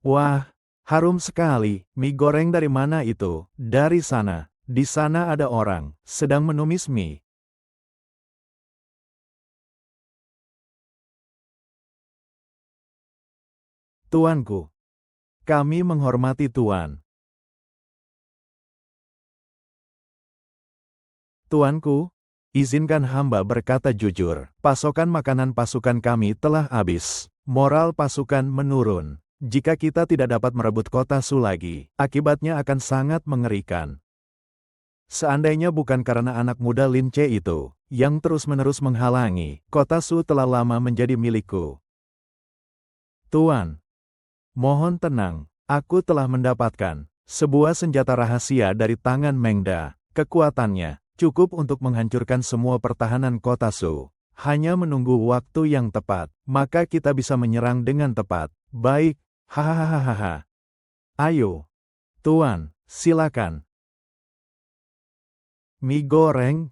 Wah, harum sekali. Mie goreng dari mana itu? Dari sana. Di sana ada orang, sedang menumis mie. Tuanku. Kami menghormati Tuan. Tuanku, izinkan hamba berkata jujur. Pasokan makanan pasukan kami telah habis. Moral pasukan menurun. Jika kita tidak dapat merebut kota Su lagi, akibatnya akan sangat mengerikan. Seandainya bukan karena anak muda Lin Che itu, yang terus-menerus menghalangi, kota Su telah lama menjadi milikku. Tuan, mohon tenang, aku telah mendapatkan sebuah senjata rahasia dari tangan Mengda. Kekuatannya cukup untuk menghancurkan semua pertahanan kota Su. Hanya menunggu waktu yang tepat, maka kita bisa menyerang dengan tepat. Baik, hahaha. Ayo, Tuan, silakan. Mie goreng?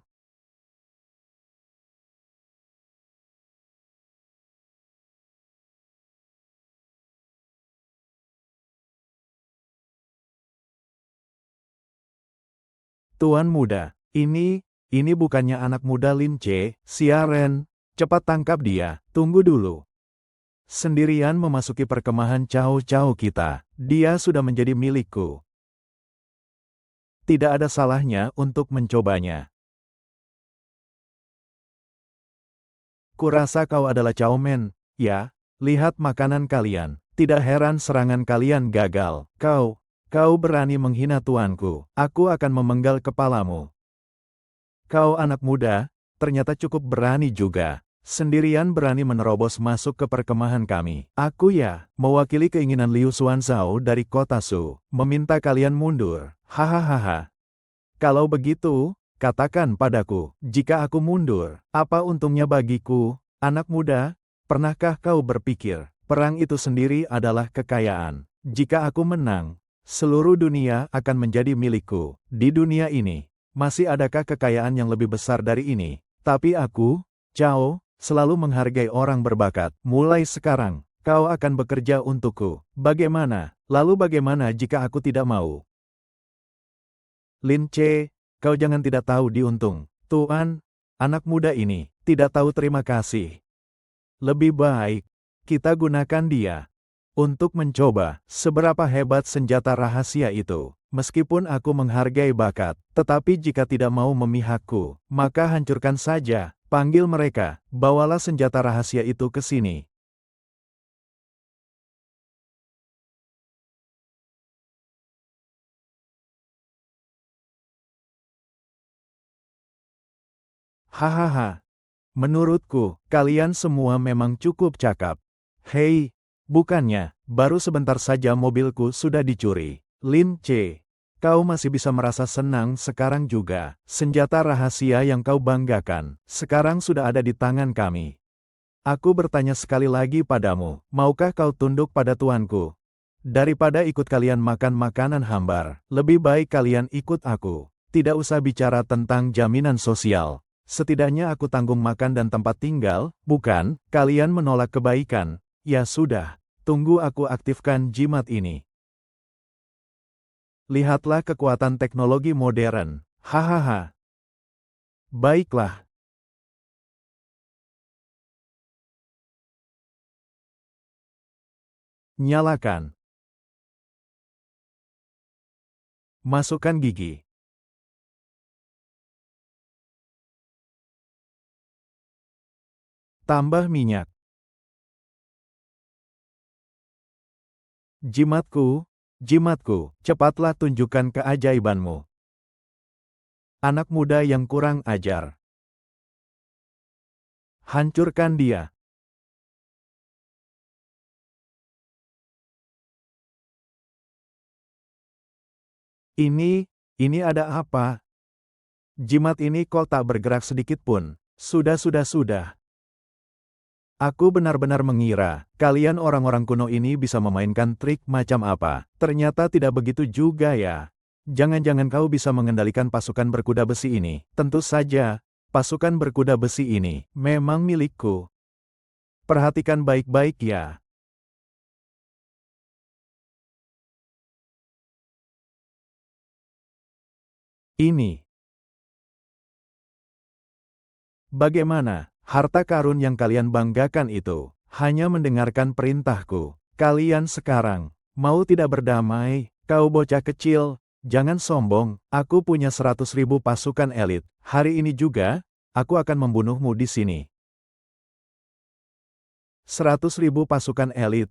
Tuan muda, ini bukannya anak muda Lin Che, Xiaren. Cepat tangkap dia, tunggu dulu. Sendirian memasuki perkemahan Cao Cao kita, dia sudah menjadi milikku. Tidak ada salahnya untuk mencobanya. Kurasa kau adalah Cao Men, ya? Lihat makanan kalian, tidak heran serangan kalian gagal. Kau berani menghina tuanku, aku akan memenggal kepalamu. Kau anak muda, ternyata cukup berani juga. Sendirian berani menerobos masuk ke perkemahan kami. Aku ya, mewakili keinginan Liu Xuanzao dari kota Su, meminta kalian mundur. Hahaha. Kalau begitu, katakan padaku, jika aku mundur, apa untungnya bagiku? Anak muda, pernahkah kau berpikir, perang itu sendiri adalah kekayaan? Jika aku menang, seluruh dunia akan menjadi milikku. Di dunia ini, masih adakah kekayaan yang lebih besar dari ini? Tapi aku, Cao, selalu menghargai orang berbakat. Mulai sekarang, kau akan bekerja untukku. Bagaimana? Lalu bagaimana jika aku tidak mau? Lin Che, kau jangan tidak tahu diuntung. Tuan, anak muda ini, tidak tahu terima kasih. Lebih baik, kita gunakan dia untuk mencoba seberapa hebat senjata rahasia itu. Meskipun aku menghargai bakat, tetapi jika tidak mau memihakku, maka hancurkan saja. Panggil mereka, bawalah senjata rahasia itu ke sini. Hahaha. Menurutku, kalian semua memang cukup cakap. Hei, bukannya, baru sebentar saja mobilku sudah dicuri. Lin Che, kau masih bisa merasa senang sekarang juga. Senjata rahasia yang kau banggakan, sekarang sudah ada di tangan kami. Aku bertanya sekali lagi padamu, maukah kau tunduk pada tuanku? Daripada ikut kalian makan makanan hambar, lebih baik kalian ikut aku. Tidak usah bicara tentang jaminan sosial. Setidaknya aku tanggung makan dan tempat tinggal, bukan? Kalian menolak kebaikan. Ya sudah, tunggu aku aktifkan jimat ini. Lihatlah kekuatan teknologi modern. Hahaha. Baiklah. Nyalakan. Masukkan gigi. Tambah minyak. Jimatku, jimatku, cepatlah tunjukkan keajaibanmu. Anak muda yang kurang ajar. Hancurkan dia. Ini ada apa? Jimat ini kok tak bergerak sedikit pun. Sudah. Aku benar-benar mengira, kalian orang-orang kuno ini bisa memainkan trik macam apa. Ternyata tidak begitu juga ya. Jangan-jangan kau bisa mengendalikan pasukan berkuda besi ini. Tentu saja, pasukan berkuda besi ini memang milikku. Perhatikan baik-baik ya. Ini. Bagaimana? Harta karun yang kalian banggakan itu, hanya mendengarkan perintahku. Kalian sekarang, mau tidak berdamai, kau bocah kecil, jangan sombong, aku punya 100.000 pasukan elit. Hari ini juga, aku akan membunuhmu di sini. 100.000 pasukan elit.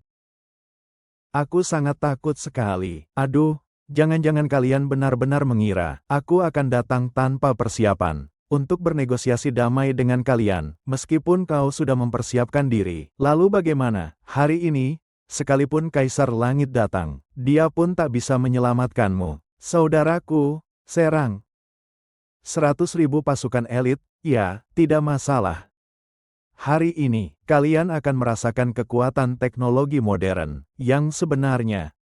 Aku sangat takut sekali. Aduh, jangan-jangan kalian benar-benar mengira, aku akan datang tanpa persiapan. Untuk bernegosiasi damai dengan kalian, meskipun kau sudah mempersiapkan diri. Lalu bagaimana? Hari ini, sekalipun Kaisar Langit datang, dia pun tak bisa menyelamatkanmu. Saudaraku, serang. 100.000 pasukan elit, ya, tidak masalah. Hari ini, kalian akan merasakan kekuatan teknologi modern, yang sebenarnya.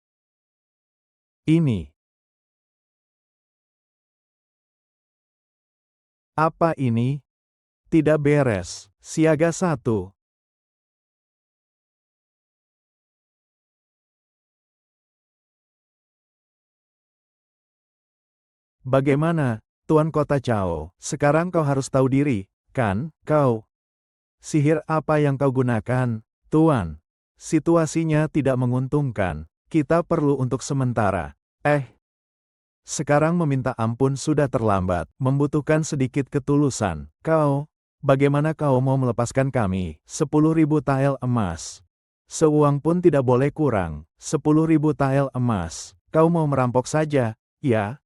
Ini. Apa ini? Tidak beres. Siaga 1. Bagaimana, Tuan Kota Chao? Sekarang kau harus tahu diri, kan? Kau. Sihir apa yang kau gunakan, Tuan? Situasinya tidak menguntungkan. Kita perlu untuk sementara. Sekarang meminta ampun sudah terlambat, membutuhkan sedikit ketulusan. Bagaimana kau mau melepaskan kami? 10.000 tael emas. Seuang pun tidak boleh kurang. 10.000 tael emas. Kau mau merampok saja, ya?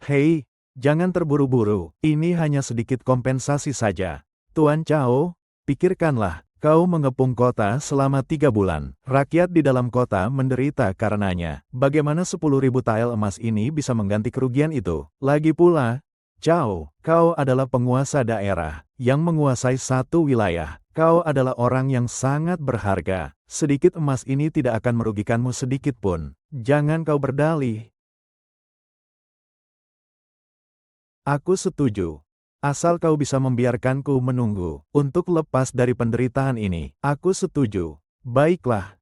Hei, jangan terburu-buru. Ini hanya sedikit kompensasi saja. Tuan Chao, pikirkanlah. Kau mengepung kota selama 3 bulan. Rakyat di dalam kota menderita karenanya. Bagaimana 10.000 tael emas ini bisa mengganti kerugian itu? Lagi pula, Chao, kau adalah penguasa daerah yang menguasai satu wilayah. Kau adalah orang yang sangat berharga. Sedikit emas ini tidak akan merugikanmu sedikit pun. Jangan kau berdalih. Aku setuju. Asal kau bisa membiarkanku menunggu, untuk lepas dari penderitaan ini, aku setuju. Baiklah.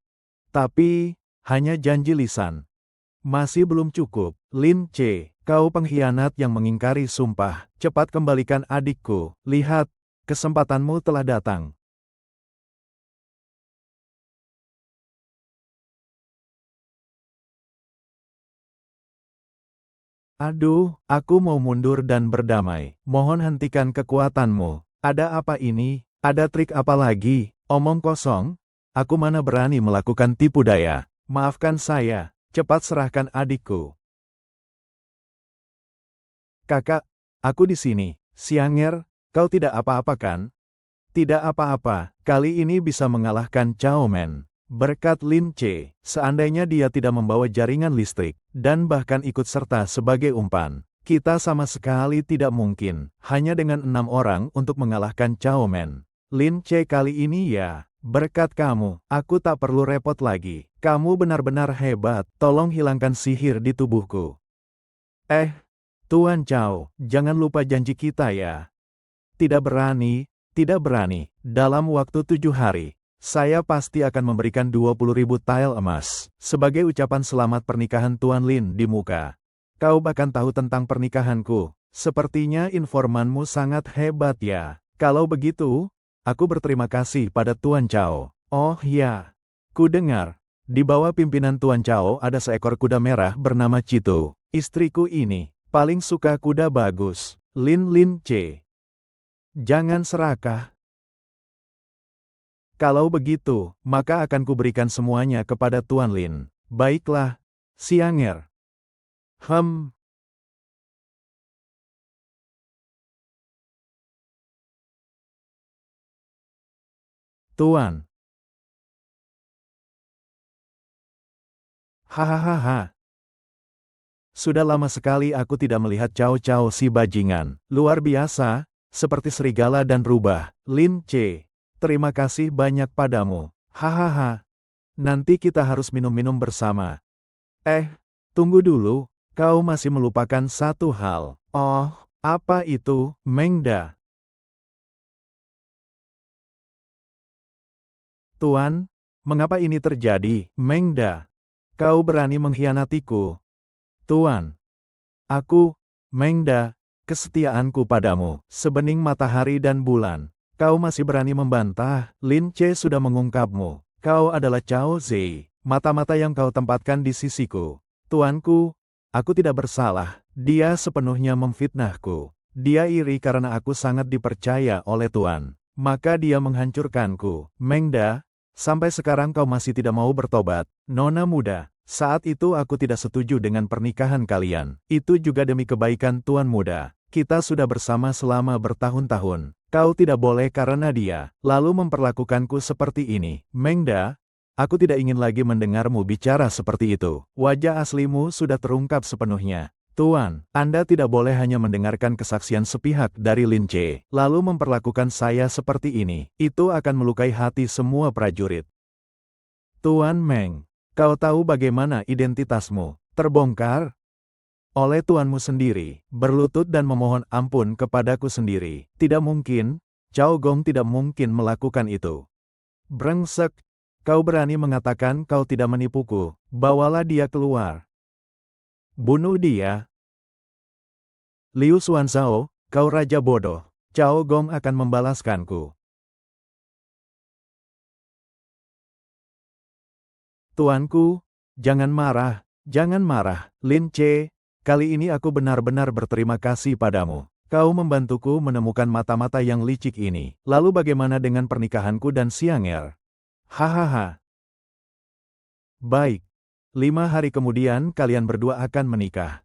Tapi, hanya janji lisan. Masih belum cukup. Lin Ce, kau pengkhianat yang mengingkari sumpah. Cepat kembalikan adikku. Lihat, kesempatanmu telah datang. Aduh, aku mau mundur dan berdamai. Mohon hentikan kekuatanmu. Ada apa ini? Ada trik apa lagi? Omong kosong? Aku mana berani melakukan tipu daya. Maafkan saya. Cepat serahkan adikku. Kakak, aku di sini. Xianger, kau tidak apa-apa kan? Tidak apa-apa, kali ini bisa mengalahkan Chao Men. Berkat Lin Ce, seandainya dia tidak membawa jaringan listrik, dan bahkan ikut serta sebagai umpan, kita sama sekali tidak mungkin, hanya dengan 6 orang untuk mengalahkan Chao Men. Lin Ce kali ini ya, berkat kamu, aku tak perlu repot lagi. Kamu benar-benar hebat, tolong hilangkan sihir di tubuhku. Tuan Chao, jangan lupa janji kita ya. Tidak berani, dalam waktu 7 hari. Saya pasti akan memberikan 20.000 tael emas, sebagai ucapan selamat pernikahan Tuan Lin di muka. Kau bahkan tahu tentang pernikahanku. Sepertinya informanmu sangat hebat ya. Kalau begitu, aku berterima kasih pada Tuan Chao. Oh ya, ku dengar. Di bawah pimpinan Tuan Chao ada seekor kuda merah bernama Cito. Istriku ini paling suka kuda bagus. Lin Lin C. Jangan serakah. Kalau begitu, maka akan kuberikan semuanya kepada Tuan Lin. Baiklah, Xianger. Tuan. Hahaha. Sudah lama sekali aku tidak melihat Cao-Cao si bajingan. Luar biasa, seperti serigala dan rubah. Lin C. Terima kasih banyak padamu. Hahaha. Nanti kita harus minum-minum bersama. Tunggu dulu. Kau masih melupakan satu hal. Oh, apa itu, Mengda? Tuan, mengapa ini terjadi, Mengda? Kau berani mengkhianatiku. Tuan, aku, Mengda, kesetiaanku padamu, sebening matahari dan bulan. Kau masih berani membantah, Lin Ce sudah mengungkapmu. Kau adalah Cao Zei, mata-mata yang kau tempatkan di sisiku. Tuanku, aku tidak bersalah, dia sepenuhnya memfitnahku. Dia iri karena aku sangat dipercaya oleh Tuan. Maka dia menghancurkanku. Mengda, sampai sekarang kau masih tidak mau bertobat, Nona muda. Saat itu aku tidak setuju dengan pernikahan kalian. Itu juga demi kebaikan Tuan muda. Kita sudah bersama selama bertahun-tahun. Kau tidak boleh karena dia, lalu memperlakukanku seperti ini. Mengda, aku tidak ingin lagi mendengarmu bicara seperti itu. Wajah aslimu sudah terungkap sepenuhnya. Tuan, Anda tidak boleh hanya mendengarkan kesaksian sepihak dari Lin Ce, lalu memperlakukan saya seperti ini. Itu akan melukai hati semua prajurit. Tuan Meng, kau tahu bagaimana identitasmu terbongkar oleh tuanmu sendiri, berlutut dan memohon ampun kepadaku sendiri. Tidak mungkin, Cao Gong tidak mungkin melakukan itu. Brengsek, kau berani mengatakan kau tidak menipuku, bawalah dia keluar. Bunuh dia. Liu Xuanzhao, kau raja bodoh. Cao Gong akan membalaskanku. Tuanku, jangan marah, Lin Ce. Kali ini aku benar-benar berterima kasih padamu. Kau membantuku menemukan mata-mata yang licik ini. Lalu bagaimana dengan pernikahanku dan Xianger? Hahaha. Baik. 5 hari kemudian kalian berdua akan menikah.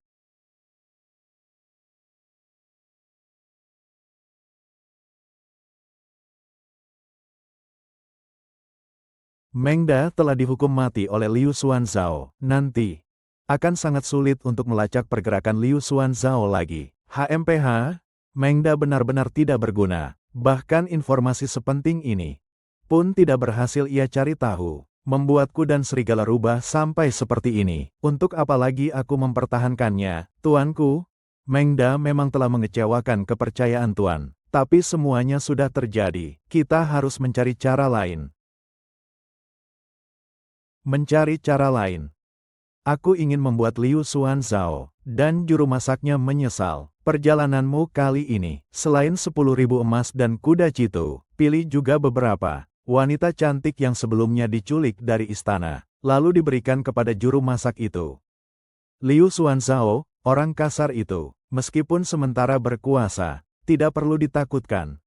Mengda telah dihukum mati oleh Liu Xuanzhao. Nanti akan sangat sulit untuk melacak pergerakan Liu Xuanzhao lagi. HMPH, Mengda benar-benar tidak berguna. Bahkan informasi sepenting ini pun tidak berhasil ia cari tahu. Membuatku dan serigala rubah sampai seperti ini. Untuk apa lagi aku mempertahankannya? Tuanku, Mengda memang telah mengecewakan kepercayaan Tuan. Tapi semuanya sudah terjadi. Kita harus mencari cara lain. Mencari cara lain. Aku ingin membuat Liu Xuanzhao dan juru masaknya menyesal. Perjalananmu kali ini, selain 10.000 emas dan kuda Cito, pilih juga beberapa wanita cantik yang sebelumnya diculik dari istana, lalu diberikan kepada juru masak itu. Liu Xuanzhao, orang kasar itu, meskipun sementara berkuasa, tidak perlu ditakutkan.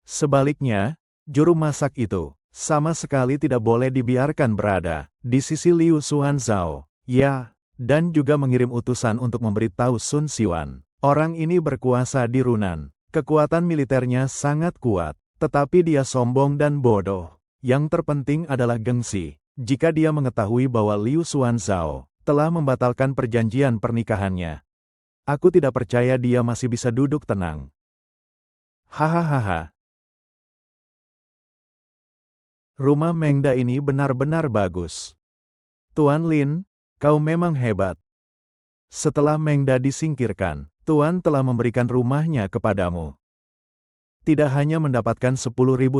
Sebaliknya, juru masak itu sama sekali tidak boleh dibiarkan berada di sisi Liu Xuanzhao. Ya, dan juga mengirim utusan untuk memberitahu Sun Xiwan. Orang ini berkuasa di Runan. Kekuatan militernya sangat kuat, tetapi dia sombong dan bodoh. Yang terpenting adalah gengsi. Jika dia mengetahui bahwa Liu Xuanzhao telah membatalkan perjanjian pernikahannya, aku tidak percaya dia masih bisa duduk tenang. Hahaha. Rumah Mengda ini benar-benar bagus. Tuan Lin, kau memang hebat. Setelah Mengda disingkirkan, Tuan telah memberikan rumahnya kepadamu. Tidak hanya mendapatkan 10.000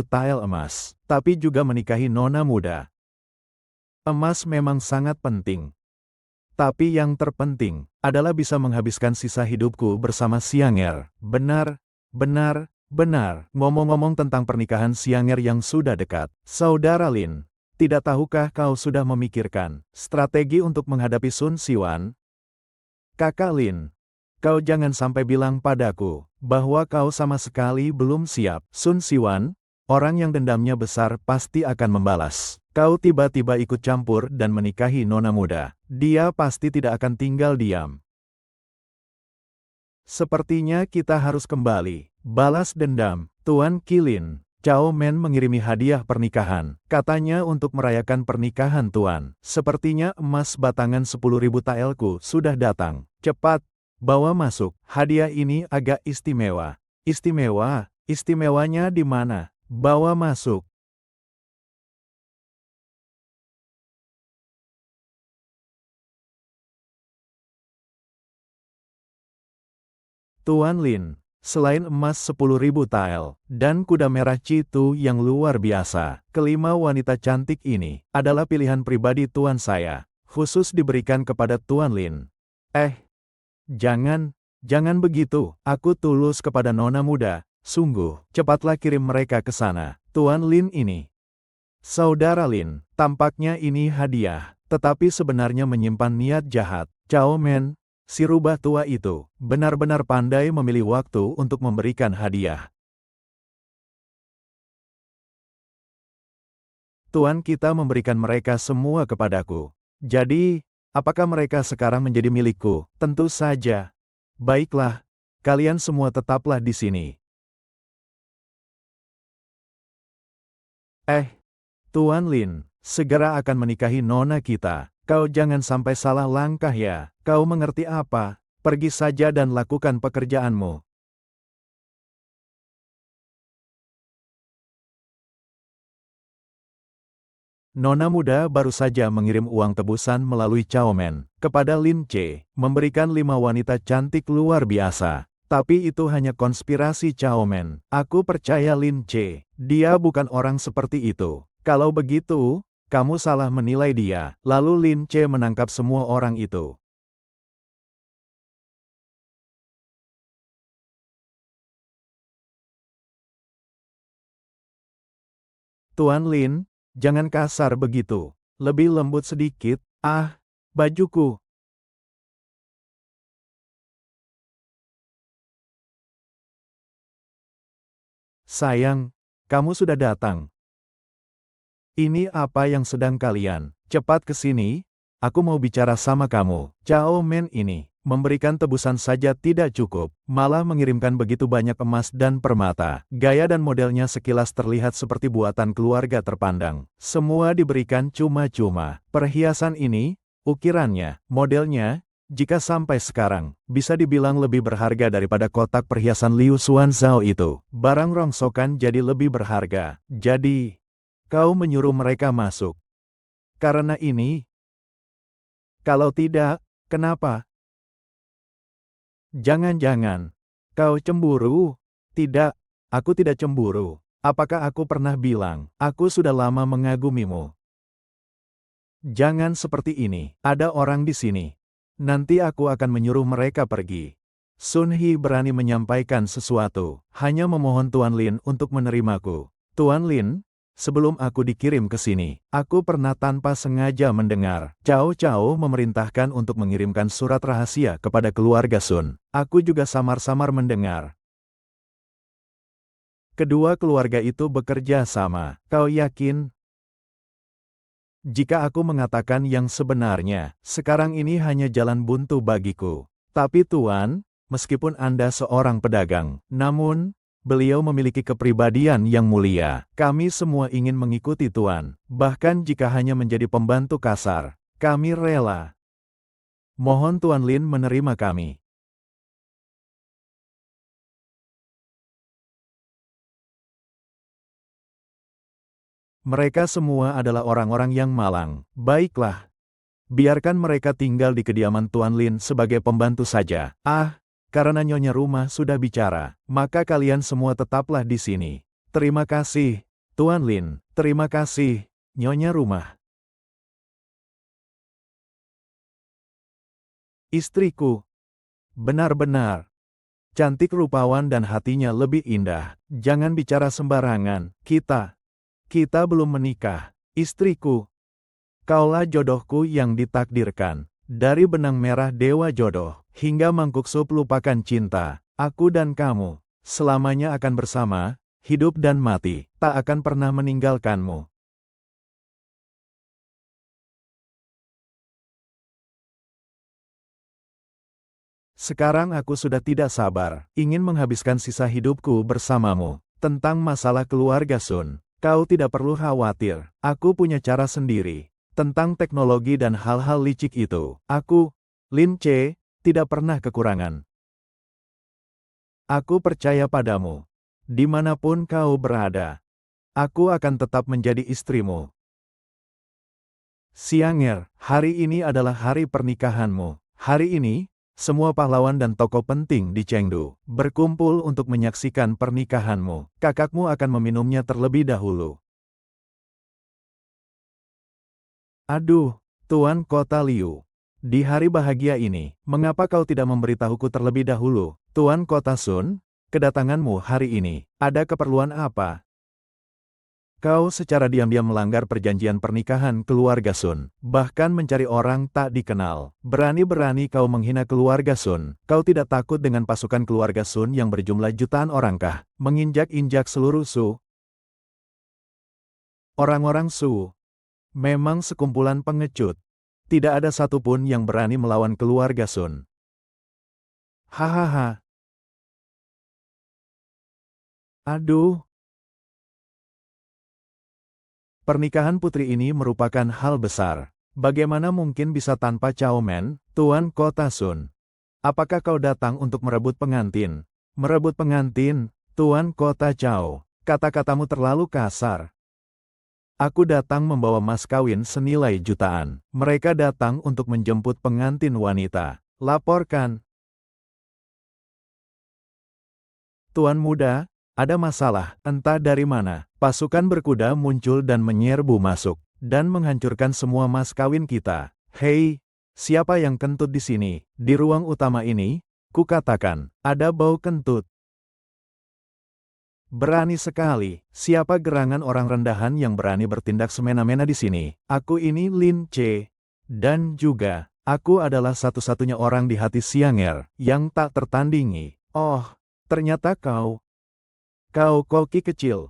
tael emas, tapi juga menikahi nona muda. Emas memang sangat penting. Tapi yang terpenting adalah bisa menghabiskan sisa hidupku bersama Xiang'er. Benar, benar, benar. Ngomong-ngomong tentang pernikahan Xiang'er yang sudah dekat, Saudara Lin, tidak tahukah kau sudah memikirkan strategi untuk menghadapi Sun Xiwan? Kakak Lin, kau jangan sampai bilang padaku bahwa kau sama sekali belum siap. Sun Xiwan, orang yang dendamnya besar pasti akan membalas. Kau tiba-tiba ikut campur dan menikahi nona muda. Dia pasti tidak akan tinggal diam. Sepertinya kita harus kembali. Balas dendam, Tuan Qilin. Cao Men mengirimi hadiah pernikahan. Katanya untuk merayakan pernikahan Tuan. Sepertinya emas batangan 10.000 taelku sudah datang. Cepat, bawa masuk. Hadiah ini agak istimewa. Istimewa? Istimewanya di mana? Bawa masuk. Tuan Lin, selain emas 10.000 tael, dan kuda merah Citu yang luar biasa, kelima wanita cantik ini adalah pilihan pribadi Tuan saya, khusus diberikan kepada Tuan Lin. Jangan, jangan begitu, aku tulus kepada nona muda, sungguh, cepatlah kirim mereka ke sana, Tuan Lin ini. Saudara Lin, tampaknya ini hadiah, tetapi sebenarnya menyimpan niat jahat. Cao Men, si rubah tua itu, benar-benar pandai memilih waktu untuk memberikan hadiah. Tuan kita memberikan mereka semua kepadaku. Jadi, apakah mereka sekarang menjadi milikku? Tentu saja. Baiklah, kalian semua tetaplah di sini. Tuan Lin, segera akan menikahi nona kita. Kau jangan sampai salah langkah ya. Kau mengerti apa? Pergi saja dan lakukan pekerjaanmu. Nona muda baru saja mengirim uang tebusan melalui Cao Men kepada Lin Ce, memberikan 5 wanita cantik luar biasa. Tapi itu hanya konspirasi Cao Men. Aku percaya Lin Ce. Dia bukan orang seperti itu. Kalau begitu, kamu salah menilai dia. Lalu Lin Ce menangkap semua orang itu. Tuan Lin, jangan kasar begitu. Lebih lembut sedikit. Bajuku. Sayang, kamu sudah datang. Ini apa yang sedang kalian? Cepat ke sini, aku mau bicara sama kamu. Cao Men ini, memberikan tebusan saja tidak cukup, malah mengirimkan begitu banyak emas dan permata. Gaya dan modelnya sekilas terlihat seperti buatan keluarga terpandang. Semua diberikan cuma-cuma. Perhiasan ini, ukirannya, modelnya, jika sampai sekarang, bisa dibilang lebih berharga daripada kotak perhiasan Liu Xuanzhao itu. Barang rongsokan jadi lebih berharga. Jadi, kau menyuruh mereka masuk. Karena ini? Kalau tidak, kenapa? Jangan-jangan. Kau cemburu? Tidak, aku tidak cemburu. Apakah aku pernah bilang, aku sudah lama mengagumimu? Jangan seperti ini. Ada orang di sini. Nanti aku akan menyuruh mereka pergi. Sun He berani menyampaikan sesuatu, hanya memohon Tuan Lin untuk menerimaku. Tuan Lin, sebelum aku dikirim ke sini, aku pernah tanpa sengaja mendengar Cao Cao memerintahkan untuk mengirimkan surat rahasia kepada keluarga Sun. Aku juga samar-samar mendengar. Kedua keluarga itu bekerja sama. Kau yakin? Jika aku mengatakan yang sebenarnya, sekarang ini hanya jalan buntu bagiku. Tapi Tuan, meskipun Anda seorang pedagang, namun, beliau memiliki kepribadian yang mulia. Kami semua ingin mengikuti Tuan, bahkan jika hanya menjadi pembantu kasar. Kami rela. Mohon Tuan Lin menerima kami. Mereka semua adalah orang-orang yang malang. Baiklah. Biarkan mereka tinggal di kediaman Tuan Lin sebagai pembantu saja. Karena nyonya rumah sudah bicara, maka kalian semua tetaplah di sini. Terima kasih, Tuan Lin. Terima kasih, nyonya rumah. Istriku. Benar-benar. Cantik, rupawan dan hatinya lebih indah. Jangan bicara sembarangan. Kita belum menikah. Istriku. Kaulah jodohku yang ditakdirkan. Dari benang merah dewa jodoh, hingga mangkuk sup lupakan cinta. Aku dan kamu, selamanya akan bersama, hidup dan mati, tak akan pernah meninggalkanmu. Sekarang aku sudah tidak sabar, ingin menghabiskan sisa hidupku bersamamu. Tentang masalah keluarga Sun, kau tidak perlu khawatir, aku punya cara sendiri. Tentang teknologi dan hal-hal licik itu, aku, Lin Ce, tidak pernah kekurangan. Aku percaya padamu. Dimanapun kau berada, aku akan tetap menjadi istrimu. Xiang'er, hari ini adalah hari pernikahanmu. Hari ini, semua pahlawan dan tokoh penting di Chengdu berkumpul untuk menyaksikan pernikahanmu. Kakakmu akan meminumnya terlebih dahulu. Aduh, Tuan Kota Liu. Di hari bahagia ini, mengapa kau tidak memberitahuku terlebih dahulu? Tuan Kota Sun, kedatanganmu hari ini, ada keperluan apa? Kau secara diam-diam melanggar perjanjian pernikahan keluarga Sun, bahkan mencari orang tak dikenal. Berani-berani kau menghina keluarga Sun. Kau tidak takut dengan pasukan keluarga Sun yang berjumlah jutaan orangkah, menginjak-injak seluruh Su? Orang-orang Su memang sekumpulan pengecut. Tidak ada satupun yang berani melawan keluarga Sun. Hahaha. Aduh. Pernikahan putri ini merupakan hal besar. Bagaimana mungkin bisa tanpa Cao Men, Tuan Kota Sun? Apakah kau datang untuk merebut pengantin? Merebut pengantin, Tuan Kota Cao. Kata-katamu terlalu kasar. Aku datang membawa mas kawin senilai jutaan. Mereka datang untuk menjemput pengantin wanita. Laporkan. Tuan muda, ada masalah, entah dari mana. Pasukan berkuda muncul dan menyerbu masuk, dan menghancurkan semua mas kawin kita. Hei, siapa yang kentut di sini? Di ruang utama ini, kukatakan, ada bau kentut. Berani sekali, siapa gerangan orang rendahan yang berani bertindak semena-mena di sini? Aku ini Lin Ce. Dan juga, aku adalah satu-satunya orang di hati Xiang'er yang tak tertandingi. Oh, ternyata kau koki kecil.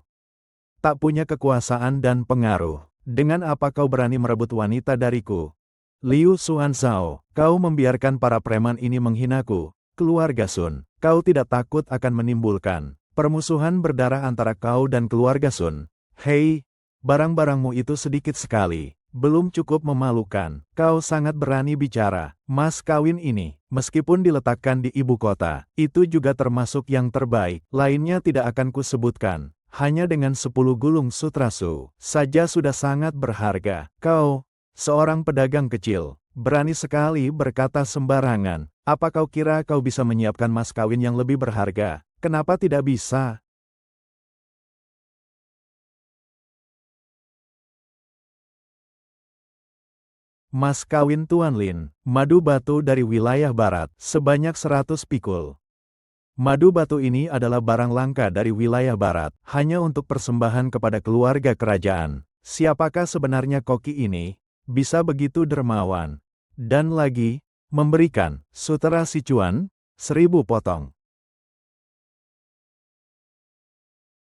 Tak punya kekuasaan dan pengaruh. Dengan apa kau berani merebut wanita dariku? Liu Xuanzhao, kau membiarkan para preman ini menghinaku. Keluarga Sun, kau tidak takut akan menimbulkan permusuhan berdarah antara kau dan keluarga Sun? Hei, barang-barangmu itu sedikit sekali. Belum cukup memalukan. Kau sangat berani bicara. Mas kawin ini, meskipun diletakkan di ibu kota, itu juga termasuk yang terbaik. Lainnya tidak akan kusebutkan. Hanya dengan 10 gulung sutrasu saja sudah sangat berharga. Kau, seorang pedagang kecil, berani sekali berkata sembarangan. Apa kau kira kau bisa menyiapkan mas kawin yang lebih berharga? Kenapa tidak bisa? Mas kawin Tuan Lin, madu batu dari wilayah barat, sebanyak 100 pikul. Madu batu ini adalah barang langka dari wilayah barat, hanya untuk persembahan kepada keluarga kerajaan. Siapakah sebenarnya koki ini? Bisa begitu dermawan. Dan lagi, memberikan, sutera Sichuan, 1000 potong.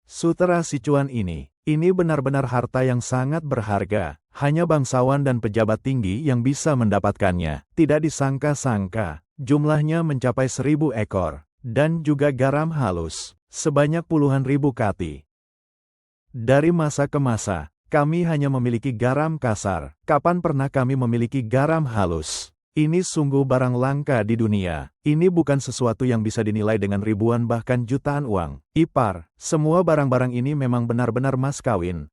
Sutera Sichuan ini benar-benar harta yang sangat berharga. Hanya bangsawan dan pejabat tinggi yang bisa mendapatkannya. Tidak disangka-sangka, jumlahnya mencapai 1000 ekor. Dan juga garam halus, sebanyak puluhan ribu kati. Dari masa ke masa, kami hanya memiliki garam kasar. Kapan pernah kami memiliki garam halus? Ini sungguh barang langka di dunia. Ini bukan sesuatu yang bisa dinilai dengan ribuan bahkan jutaan uang. Ipar, semua barang-barang ini memang benar-benar mas kawin.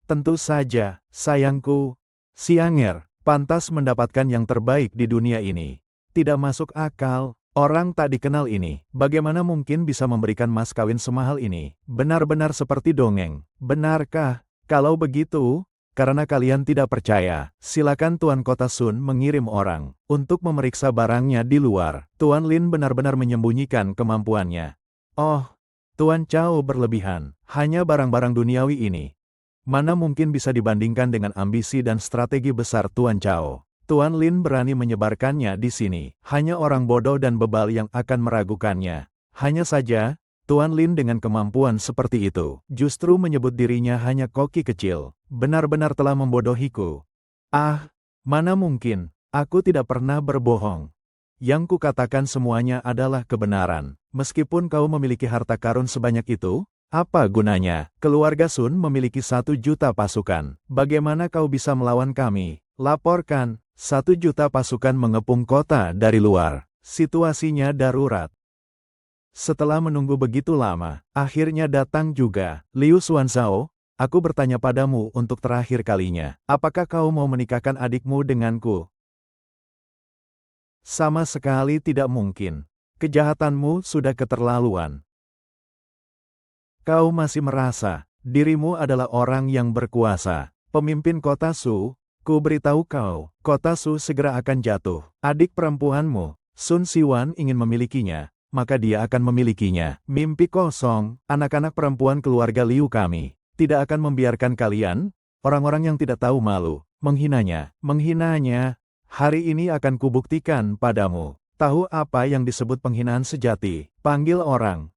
Tentu saja, sayangku, Xiang'er, pantas mendapatkan yang terbaik di dunia ini. Tidak masuk akal. Orang tak dikenal ini, bagaimana mungkin bisa memberikan mas kawin semahal ini? Benar-benar seperti dongeng. Benarkah? Kalau begitu, Karena kalian tidak percaya, silakan Tuan Kota Sun mengirim orang untuk memeriksa barangnya di luar. Tuan Lin benar-benar menyembunyikan kemampuannya. Oh, Tuan Chao berlebihan. Hanya barang-barang duniawi ini. Mana mungkin bisa dibandingkan dengan ambisi dan strategi besar Tuan Chao. Tuan Lin berani menyebarkannya di sini. Hanya orang bodoh dan bebal yang akan meragukannya. Hanya saja, Tuan Lin dengan kemampuan seperti itu, justru menyebut dirinya hanya koki kecil, benar-benar telah membodohiku. Ah, mana mungkin, aku tidak pernah berbohong. Yang kukatakan semuanya adalah kebenaran. Meskipun kau memiliki harta karun sebanyak itu, apa gunanya? Keluarga Sun memiliki 1 juta pasukan. Bagaimana kau bisa melawan kami? Laporkan, 1 juta pasukan mengepung kota dari luar. Situasinya darurat. Setelah menunggu begitu lama, akhirnya datang juga. Liu Xuanzhao, aku bertanya padamu untuk terakhir kalinya. Apakah kau mau menikahkan adikmu denganku? Sama sekali tidak mungkin. Kejahatanmu sudah keterlaluan. Kau masih merasa dirimu adalah orang yang berkuasa. Pemimpin kota Su, ku beritahu kau, kota Su segera akan jatuh. Adik perempuanmu, Sun Siwan ingin memilikinya. Maka dia akan memilikinya. Mimpi kosong, anak-anak perempuan keluarga Liu kami tidak akan membiarkan kalian, orang-orang yang tidak tahu malu, menghinanya. Hari ini akan kubuktikan padamu. Tahu apa yang disebut penghinaan sejati? Panggil orang.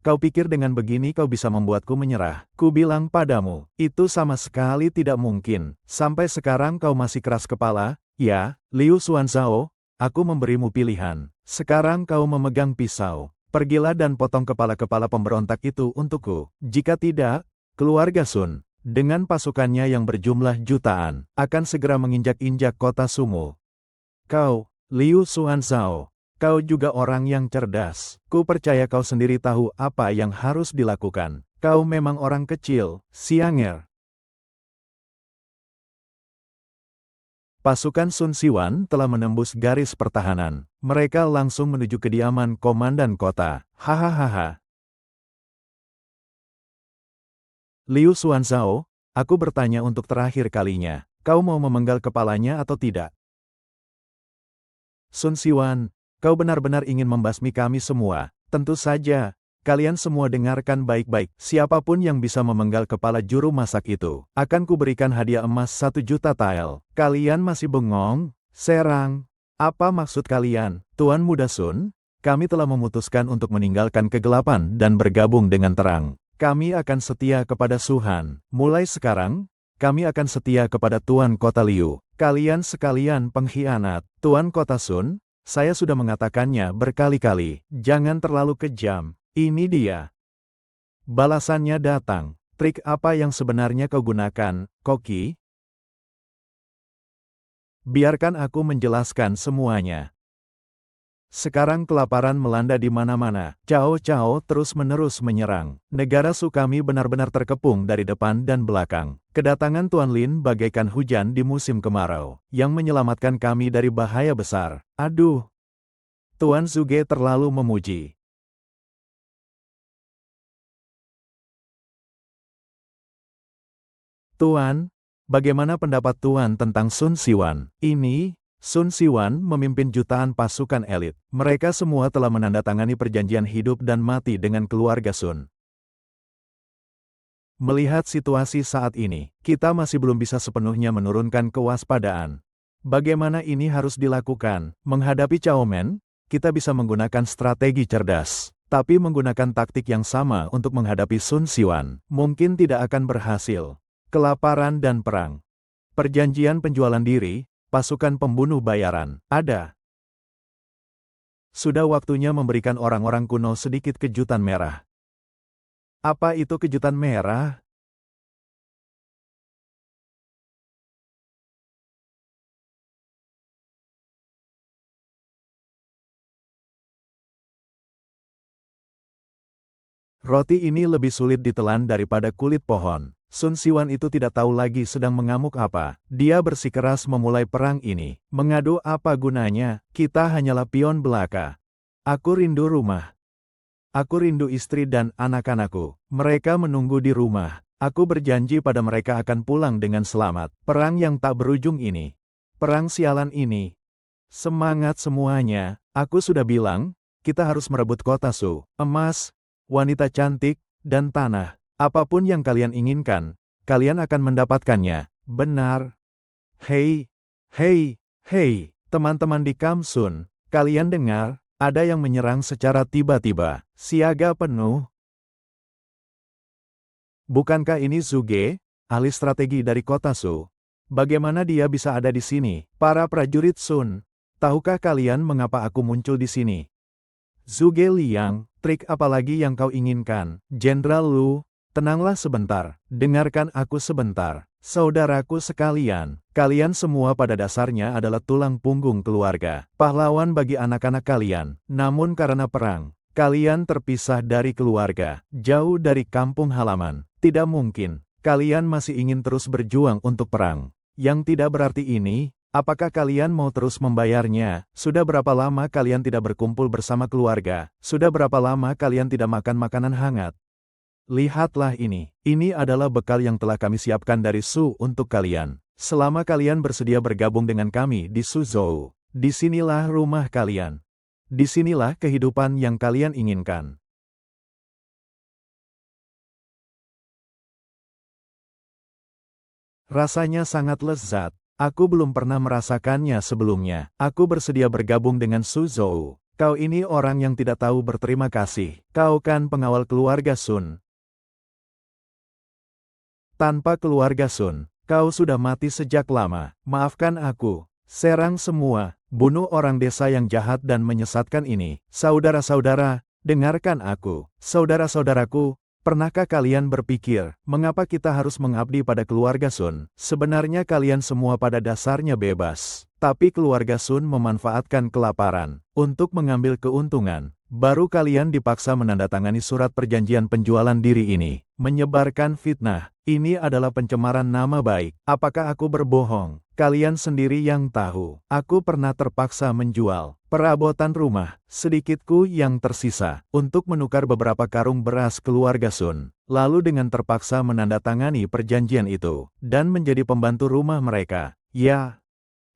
Kau pikir dengan begini kau bisa membuatku menyerah? Ku bilang padamu, itu sama sekali tidak mungkin. Sampai sekarang kau masih keras kepala? Ya, Liu Xuanzhao, aku memberimu pilihan. Sekarang kau memegang pisau. Pergilah dan potong kepala-kepala pemberontak itu untukku. Jika tidak, keluarga Sun, dengan pasukannya yang berjumlah jutaan, akan segera menginjak-injak kota Sumu. Kau, Liu Xuanzhao, kau juga orang yang cerdas. Ku percaya kau sendiri tahu apa yang harus dilakukan. Kau memang orang kecil, Xianger. Pasukan Sun Siwan telah menembus garis pertahanan. Mereka langsung menuju kediaman komandan kota. Hahaha. Liu Xuanzhao, aku bertanya untuk terakhir kalinya. Kau mau memenggal kepalanya atau tidak? Sun Siwan, kau benar-benar ingin membasmi kami semua. Tentu saja. Kalian semua dengarkan baik-baik. Siapapun yang bisa memenggal kepala juru masak itu, akan kuberikan hadiah emas 1 juta tael. Kalian masih bengong? Serang. Apa maksud kalian, Tuan Muda Sun? Kami telah memutuskan untuk meninggalkan kegelapan dan bergabung dengan terang. Kami akan setia kepada Suhan. Mulai sekarang, kami akan setia kepada Tuan Kota Liu. Kalian sekalian pengkhianat. Tuan Kota Sun, saya sudah mengatakannya berkali-kali. Jangan terlalu kejam. Ini dia. Balasannya datang. Trik apa yang sebenarnya kau gunakan, Koki? Biarkan aku menjelaskan semuanya. Sekarang kelaparan melanda di mana-mana. Cao terus-menerus menyerang. Negara Su kami benar-benar terkepung dari depan dan belakang. Kedatangan Tuan Lin bagaikan hujan di musim kemarau, yang menyelamatkan kami dari bahaya besar. Aduh! Tuan Zuge terlalu memuji. Tuan, bagaimana pendapat Tuan tentang Sun Siwan? Ini, Sun Siwan memimpin jutaan pasukan elit. Mereka semua telah menandatangani perjanjian hidup dan mati dengan keluarga Sun. Melihat situasi saat ini, kita masih belum bisa sepenuhnya menurunkan kewaspadaan. Bagaimana ini harus dilakukan? Menghadapi Cao Men, kita bisa menggunakan strategi cerdas. Tapi menggunakan taktik yang sama untuk menghadapi Sun Siwan, mungkin tidak akan berhasil. Kelaparan dan perang. Perjanjian penjualan diri, pasukan pembunuh bayaran, ada. Sudah waktunya memberikan orang-orang kuno sedikit kejutan merah. Apa itu kejutan merah? Roti ini lebih sulit ditelan daripada kulit pohon. Sun Siwan itu tidak tahu lagi sedang mengamuk apa. Dia bersikeras memulai perang ini. Mengadu apa gunanya? Kita hanyalah pion belaka. Aku rindu rumah. Aku rindu istri dan anak-anakku. Mereka menunggu di rumah. Aku berjanji pada mereka akan pulang dengan selamat. Perang yang tak berujung ini. Perang sialan ini. Semangat semuanya. Aku sudah bilang, kita harus merebut kota Su. Emas, wanita cantik, dan tanah. Apapun yang kalian inginkan, kalian akan mendapatkannya. Benar. Hei, hei, hei, teman-teman di Kamsun. Kalian dengar, ada yang menyerang secara tiba-tiba. Siaga penuh. Bukankah ini Zuge, ahli strategi dari kota Su? Bagaimana dia bisa ada di sini? Para prajurit Sun, tahukah kalian mengapa aku muncul di sini? Zuge Liang, trik apa lagi yang kau inginkan? Jenderal Lu, tenanglah sebentar, dengarkan aku sebentar. Saudaraku sekalian, kalian semua pada dasarnya adalah tulang punggung keluarga, pahlawan bagi anak-anak kalian. Namun karena perang, kalian terpisah dari keluarga, jauh dari kampung halaman. Tidak mungkin, kalian masih ingin terus berjuang untuk perang. Yang tidak berarti ini, apakah kalian mau terus membayarnya? Sudah berapa lama kalian tidak berkumpul bersama keluarga? Sudah berapa lama kalian tidak makan makanan hangat? Lihatlah ini adalah bekal yang telah kami siapkan dari Su untuk kalian. Selama kalian bersedia bergabung dengan kami di Suzhou, disinilah rumah kalian. Disinilah kehidupan yang kalian inginkan. Rasanya sangat lezat. Aku belum pernah merasakannya sebelumnya. Aku bersedia bergabung dengan Suzhou. Kau ini orang yang tidak tahu berterima kasih. Kau kan pengawal keluarga Sun. Tanpa keluarga Sun, kau sudah mati sejak lama. Maafkan aku. Serang semua. Bunuh orang desa yang jahat dan menyesatkan ini. Saudara-saudara, dengarkan aku. Saudara-saudaraku, pernahkah kalian berpikir, mengapa kita harus mengabdi pada keluarga Sun? Sebenarnya kalian semua pada dasarnya bebas. Tapi keluarga Sun memanfaatkan kelaparan untuk mengambil keuntungan. Baru kalian dipaksa menandatangani surat perjanjian penjualan diri ini. Menyebarkan fitnah. Ini adalah pencemaran nama baik. Apakah aku berbohong? Kalian sendiri yang tahu. Aku pernah terpaksa menjual perabotan rumah, sedikitku yang tersisa, untuk menukar beberapa karung beras keluarga Sun. Lalu dengan terpaksa menandatangani perjanjian itu, dan menjadi pembantu rumah mereka. Ya,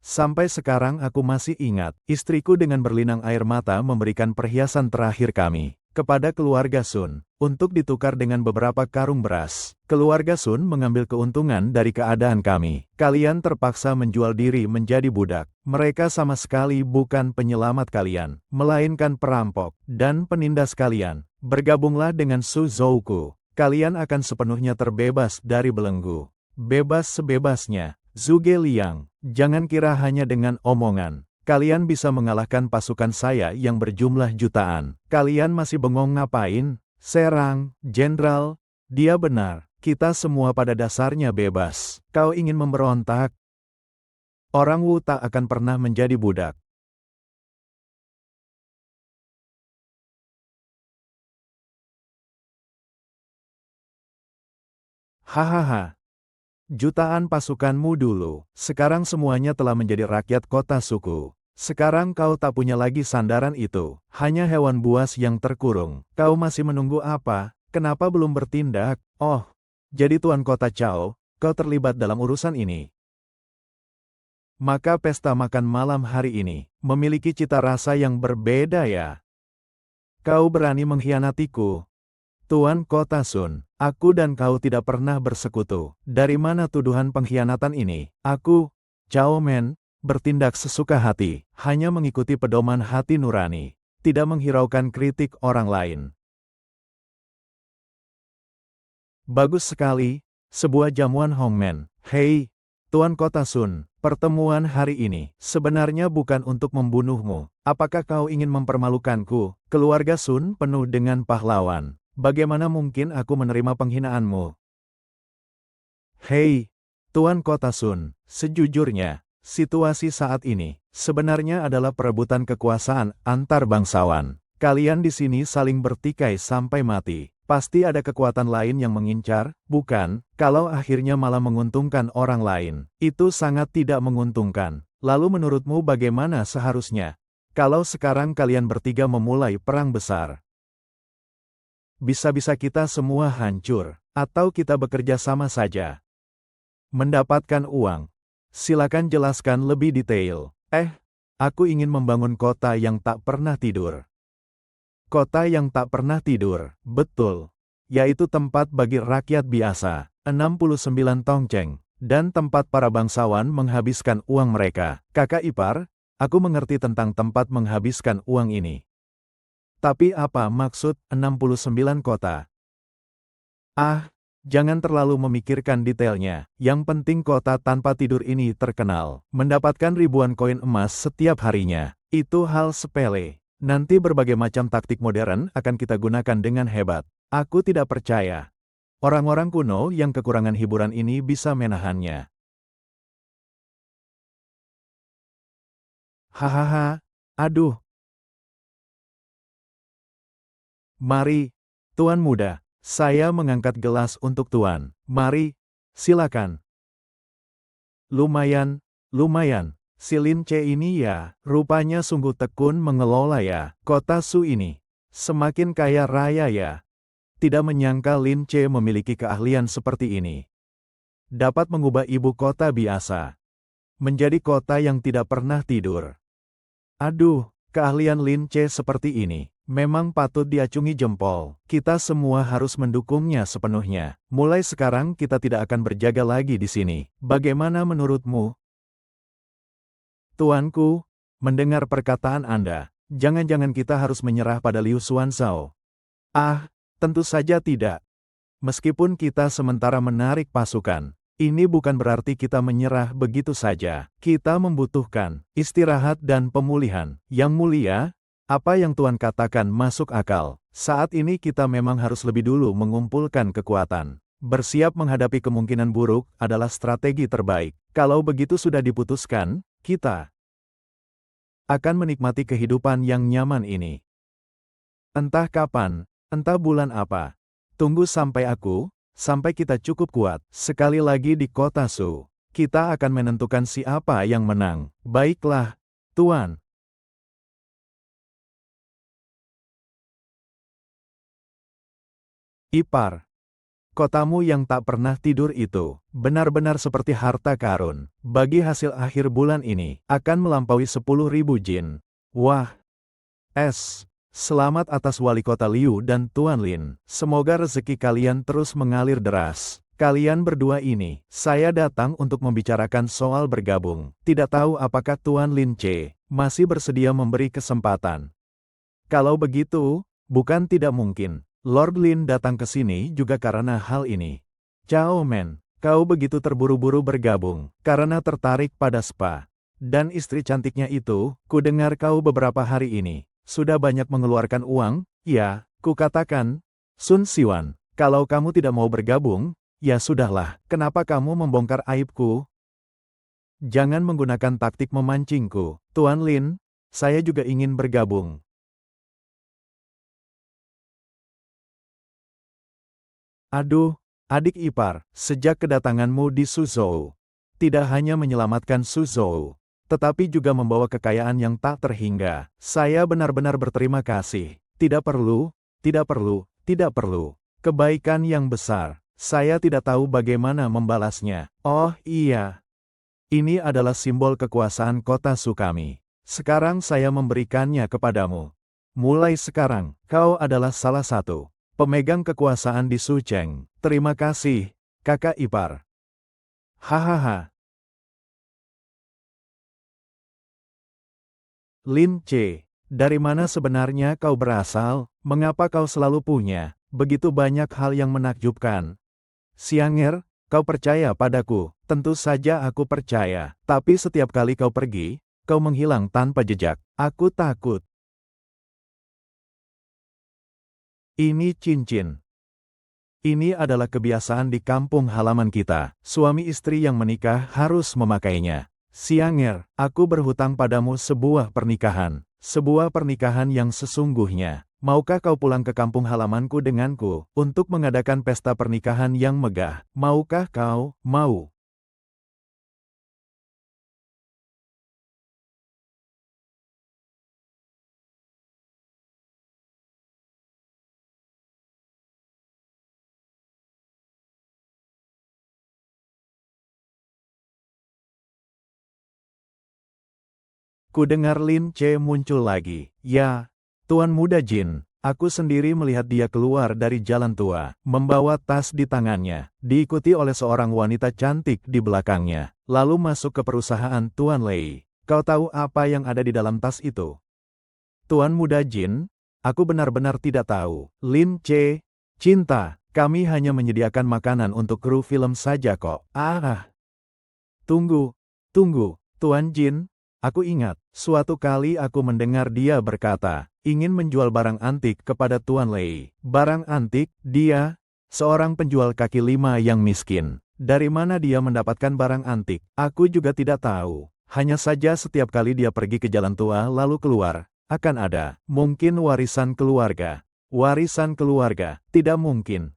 sampai sekarang aku masih ingat, istriku dengan berlinang air mata memberikan perhiasan terakhir kami kepada keluarga Sun, untuk ditukar dengan beberapa karung beras. Keluarga Sun mengambil keuntungan dari keadaan kami. Kalian terpaksa menjual diri menjadi budak. Mereka sama sekali bukan penyelamat kalian, melainkan perampok dan penindas kalian. Bergabunglah dengan Suzhouku. Kalian akan sepenuhnya terbebas dari belenggu. Bebas sebebasnya. Zuge Liang, jangan kira hanya dengan omongan kalian bisa mengalahkan pasukan saya yang berjumlah jutaan. Kalian masih bengong ngapain? Serang, Jenderal. Dia benar, kita semua pada dasarnya bebas. Kau ingin memberontak? Orang Wu tak akan pernah menjadi budak. Hahaha. Jutaan pasukanmu dulu, sekarang semuanya telah menjadi rakyat kota suku. Sekarang kau tak punya lagi sandaran itu, hanya hewan buas yang terkurung. Kau masih menunggu apa? Kenapa belum bertindak? Oh, jadi Tuan Kota Cao, kau terlibat dalam urusan ini. Maka pesta makan malam hari ini memiliki cita rasa yang berbeda ya. Kau berani mengkhianatiku. Tuan Kota Sun, aku dan kau tidak pernah bersekutu. Dari mana tuduhan pengkhianatan ini? Aku, Cao Men, bertindak sesuka hati, hanya mengikuti pedoman hati nurani, tidak menghiraukan kritik orang lain. Bagus sekali, sebuah jamuan Hongmen. Hei, Tuan Kota Sun, pertemuan hari ini sebenarnya bukan untuk membunuhmu. Apakah kau ingin mempermalukanku? Keluarga Sun penuh dengan pahlawan. Bagaimana mungkin aku menerima penghinaanmu? Hei, Tuan Kota Sun, sejujurnya, situasi saat ini sebenarnya adalah perebutan kekuasaan antar bangsawan. Kalian di sini saling bertikai sampai mati. Pasti ada kekuatan lain yang mengincar, bukan? Kalau akhirnya malah menguntungkan orang lain, itu sangat tidak menguntungkan. Lalu menurutmu bagaimana seharusnya? Kalau sekarang kalian bertiga memulai perang besar, bisa-bisa kita semua hancur. Atau kita bekerja sama saja? Mendapatkan uang. Silakan jelaskan lebih detail. Aku ingin membangun kota yang tak pernah tidur. Kota yang tak pernah tidur, betul. Yaitu tempat bagi rakyat biasa, 69 tongceng, dan tempat para bangsawan menghabiskan uang mereka. Kakak ipar, aku mengerti tentang tempat menghabiskan uang ini. Tapi apa maksud 69 kota? Jangan terlalu memikirkan detailnya. Yang penting kota tanpa tidur ini terkenal. Mendapatkan ribuan koin emas setiap harinya. Itu hal sepele. Nanti berbagai macam taktik modern akan kita gunakan dengan hebat. Aku tidak percaya. Orang-orang kuno yang kekurangan hiburan ini bisa menahannya. Hahaha. Aduh. Mari, Tuan Muda. Saya mengangkat gelas untuk Tuan. Mari, silakan. Lumayan, lumayan. Si Lin Ce ini ya, rupanya sungguh tekun mengelola ya, kota Su ini. Semakin kaya raya ya. Tidak menyangka Lin Ce memiliki keahlian seperti ini. Dapat mengubah ibu kota biasa menjadi kota yang tidak pernah tidur. Aduh, keahlian Lin Ce seperti ini memang patut diacungi jempol. Kita semua harus mendukungnya sepenuhnya. Mulai sekarang kita tidak akan berjaga lagi di sini. Bagaimana menurutmu? Tuanku, mendengar perkataan Anda, jangan-jangan kita harus menyerah pada Liu Xuanzao. Tentu saja tidak. Meskipun kita sementara menarik pasukan, ini bukan berarti kita menyerah begitu saja. Kita membutuhkan istirahat dan pemulihan. Yang mulia, apa yang Tuan katakan masuk akal. Saat ini kita memang harus lebih dulu mengumpulkan kekuatan. Bersiap menghadapi kemungkinan buruk adalah strategi terbaik. Kalau begitu sudah diputuskan, kita akan menikmati kehidupan yang nyaman ini. Entah kapan, entah bulan apa. Tunggu sampai kita cukup kuat. Sekali lagi di kota Su, kita akan menentukan siapa yang menang. Baiklah, Tuan. Ipar, kotamu yang tak pernah tidur itu, benar-benar seperti harta karun. Bagi hasil akhir bulan ini, akan melampaui 10.000 jin. Wah, selamat atas wali kota Liu dan Tuan Lin. Semoga rezeki kalian terus mengalir deras. Kalian berdua ini, saya datang untuk membicarakan soal bergabung. Tidak tahu apakah Tuan Lin Ce masih bersedia memberi kesempatan. Kalau begitu, bukan tidak mungkin. Lord Lin datang ke sini juga karena hal ini. Cao Men, kau begitu terburu-buru bergabung, karena tertarik pada spa. Dan istri cantiknya itu, ku dengar kau beberapa hari ini sudah banyak mengeluarkan uang. Ya, kukatakan, Sun Siwan, kalau kamu tidak mau bergabung, ya sudahlah, kenapa kamu membongkar aibku? Jangan menggunakan taktik memancingku. Tuan Lin, saya juga ingin bergabung. Aduh, adik ipar, sejak kedatanganmu di Suzhou, tidak hanya menyelamatkan Suzhou, tetapi juga membawa kekayaan yang tak terhingga. Saya benar-benar berterima kasih. Tidak perlu, tidak perlu, tidak perlu. Kebaikan yang besar. Saya tidak tahu bagaimana membalasnya. Oh iya. Ini adalah simbol kekuasaan kota Sukami. Sekarang saya memberikannya kepadamu. Mulai sekarang, kau adalah salah satu pemegang kekuasaan di Sucheng. Terima kasih, kakak ipar. Hahaha. Lin Ce, dari mana sebenarnya kau berasal? Mengapa kau selalu punya begitu banyak hal yang menakjubkan? Xianger, kau percaya padaku? Tentu saja aku percaya. Tapi setiap kali kau pergi, kau menghilang tanpa jejak. Aku takut. Ini cincin. Ini adalah kebiasaan di kampung halaman kita. Suami istri yang menikah harus memakainya. Xianger, aku berhutang padamu sebuah pernikahan. Sebuah pernikahan yang sesungguhnya. Maukah kau pulang ke kampung halamanku denganku, untuk mengadakan pesta pernikahan yang megah? Maukah kau? Mau. Ku dengar Lin Ce muncul lagi. Ya, Tuan Muda Jin. Aku sendiri melihat dia keluar dari jalan tua, membawa tas di tangannya, diikuti oleh seorang wanita cantik di belakangnya, lalu masuk ke perusahaan Tuan Lei. Kau tahu apa yang ada di dalam tas itu? Tuan Muda Jin, aku benar-benar tidak tahu. Lin Ce, cinta, kami hanya menyediakan makanan untuk kru film saja kok. Tunggu, Tuan Jin, aku ingat, suatu kali aku mendengar dia berkata, ingin menjual barang antik kepada Tuan Lei. Barang antik, dia, seorang penjual kaki lima yang miskin. Dari mana dia mendapatkan barang antik? Aku juga tidak tahu. Hanya saja setiap kali dia pergi ke jalan tua lalu keluar, akan ada, mungkin warisan keluarga. Warisan keluarga, tidak mungkin.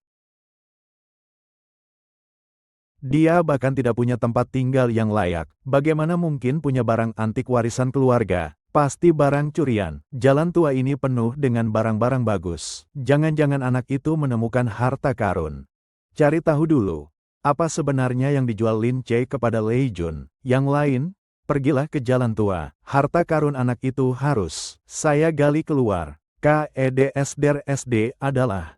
Dia bahkan tidak punya tempat tinggal yang layak. Bagaimana mungkin punya barang antik warisan keluarga? Pasti barang curian. Jalan tua ini penuh dengan barang-barang bagus. Jangan-jangan anak itu menemukan harta karun. Cari tahu dulu, apa sebenarnya yang dijual Lin Ce kepada Lei Jun. Yang lain, pergilah ke jalan tua. Harta karun anak itu harus saya gali keluar. KEDSDR-SD adalah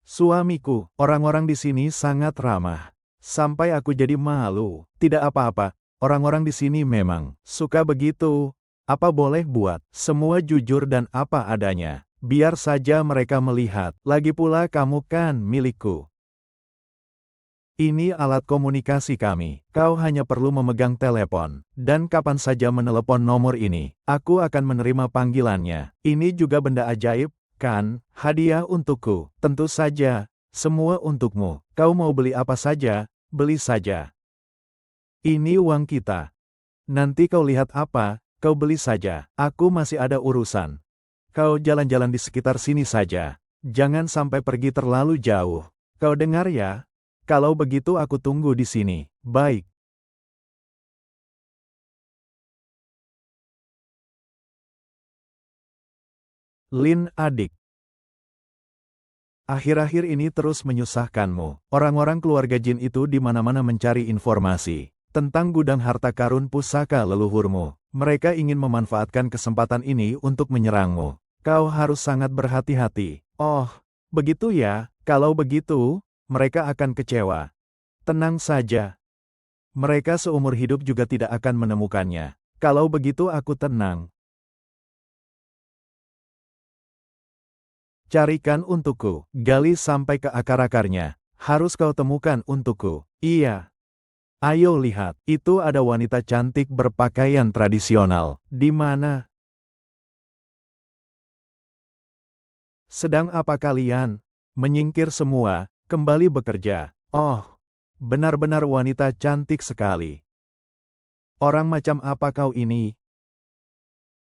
suamiku. Orang-orang di sini sangat ramah. Sampai aku jadi malu. Tidak apa-apa, orang-orang di sini memang suka begitu. Apa boleh buat, semua jujur dan apa adanya. Biar saja mereka melihat. Lagi pula kamu kan milikku. Ini alat komunikasi kami. Kau hanya perlu memegang telepon. Dan kapan saja menelepon nomor ini, aku akan menerima panggilannya. Ini juga benda ajaib, kan? Hadiah untukku. Tentu saja, semua untukmu. Kau mau beli apa saja, beli saja. Ini uang kita. Nanti kau lihat apa, kau beli saja. Aku masih ada urusan. Kau jalan-jalan di sekitar sini saja. Jangan sampai pergi terlalu jauh. Kau dengar ya? Kalau begitu aku tunggu di sini. Baik. Lin adik. Akhir-akhir ini terus menyusahkanmu. Orang-orang keluarga Jin itu di mana-mana mencari informasi tentang gudang harta karun pusaka leluhurmu. Mereka ingin memanfaatkan kesempatan ini untuk menyerangmu. Kau harus sangat berhati-hati. Oh, begitu ya. Kalau begitu, mereka akan kecewa. Tenang saja. Mereka seumur hidup juga tidak akan menemukannya. Kalau begitu aku tenang. Carikan untukku. Gali sampai ke akar-akarnya. Harus kau temukan untukku. Iya. Ayo lihat. Itu ada wanita cantik berpakaian tradisional. Di mana? Sedang apa kalian? Menyingkir semua, kembali bekerja. Oh, benar-benar wanita cantik sekali. Orang macam apa kau ini?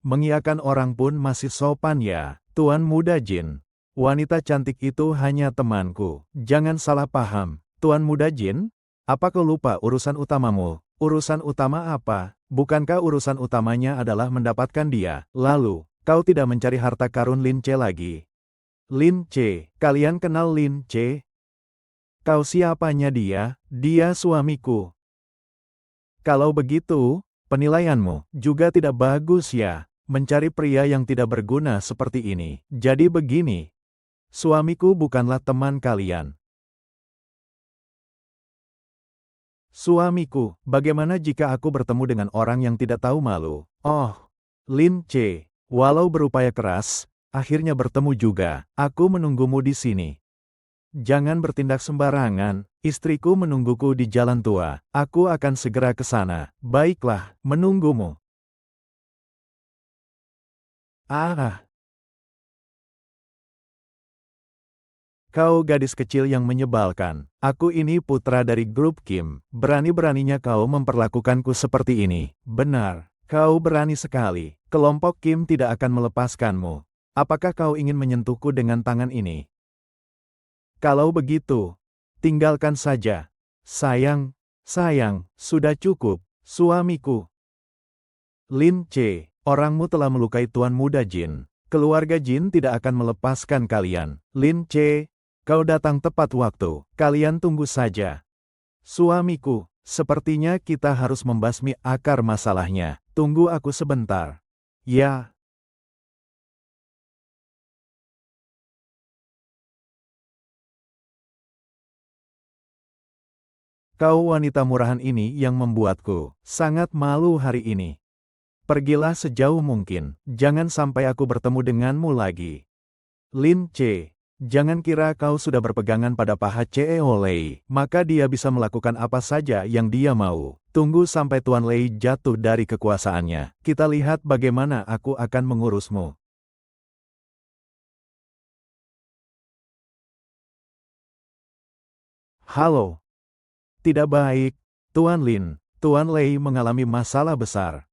Mengiyakan orang pun masih sopan ya, Tuan Muda Jin. Wanita cantik itu hanya temanku. Jangan salah paham, Tuan Muda Jin. Apa kau lupa urusan utamamu? Urusan utama apa? Bukankah urusan utamanya adalah mendapatkan dia? Lalu, kau tidak mencari harta karun Lin Ce lagi? Lin Ce, kalian kenal Lin Ce? Kau siapanya dia? Dia suamiku. Kalau begitu, penilaianmu juga tidak bagus ya, mencari pria yang tidak berguna seperti ini. Jadi begini, suamiku bukanlah teman kalian. Suamiku, bagaimana jika aku bertemu dengan orang yang tidak tahu malu? Oh, Lin Ce, walau berupaya keras, akhirnya bertemu juga. Aku menunggumu di sini. Jangan bertindak sembarangan, istriku menungguku di jalan tua. Aku akan segera ke sana. Baiklah, menunggumu. Kau gadis kecil yang menyebalkan. Aku ini putra dari grup Kim. Berani-beraninya kau memperlakukanku seperti ini. Benar, kau berani sekali. Kelompok Kim tidak akan melepaskanmu. Apakah kau ingin menyentuhku dengan tangan ini? Kalau begitu, tinggalkan saja. Sayang, sudah cukup, suamiku. Lin Ce, orangmu telah melukai Tuan Muda Jin. Keluarga Jin tidak akan melepaskan kalian. Lin Ce, kau datang tepat waktu. Kalian tunggu saja. Suamiku, sepertinya kita harus membasmi akar masalahnya. Tunggu aku sebentar. Ya. Kau wanita murahan ini yang membuatku sangat malu hari ini. Pergilah sejauh mungkin, jangan sampai aku bertemu denganmu lagi. Lin Ce, jangan kira kau sudah berpegangan pada paha CEO Lei, maka dia bisa melakukan apa saja yang dia mau. Tunggu sampai Tuan Lei jatuh dari kekuasaannya. Kita lihat bagaimana aku akan mengurusmu. Halo. Tidak baik, Tuan Lin. Tuan Lei mengalami masalah besar.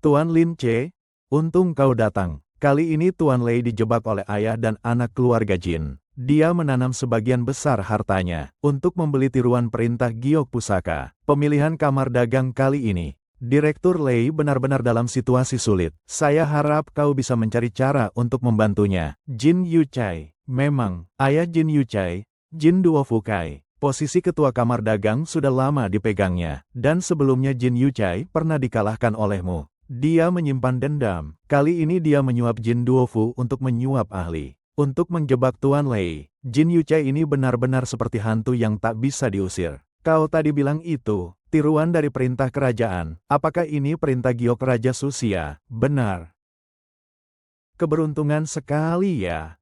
Tuan Lin Ce, untung kau datang. Kali ini Tuan Lei dijebak oleh ayah dan anak keluarga Jin. Dia menanam sebagian besar hartanya untuk membeli tiruan perintah giok pusaka. Pemilihan kamar dagang kali ini, Direktur Lei benar-benar dalam situasi sulit. Saya harap kau bisa mencari cara untuk membantunya. Jin Yuchai, memang, ayah Jin Yuchai, Jin Duofukai. Posisi ketua kamar dagang sudah lama dipegangnya, dan sebelumnya Jin Yuchai pernah dikalahkan olehmu. Dia menyimpan dendam. Kali ini dia menyuap Jin Duofu untuk menyuap ahli. Untuk menjebak Tuan Lei, Jin Yuchai ini benar-benar seperti hantu yang tak bisa diusir. Kau tadi bilang itu, tiruan dari perintah kerajaan. Apakah ini perintah giok Raja Susia? Benar. Keberuntungan sekali ya.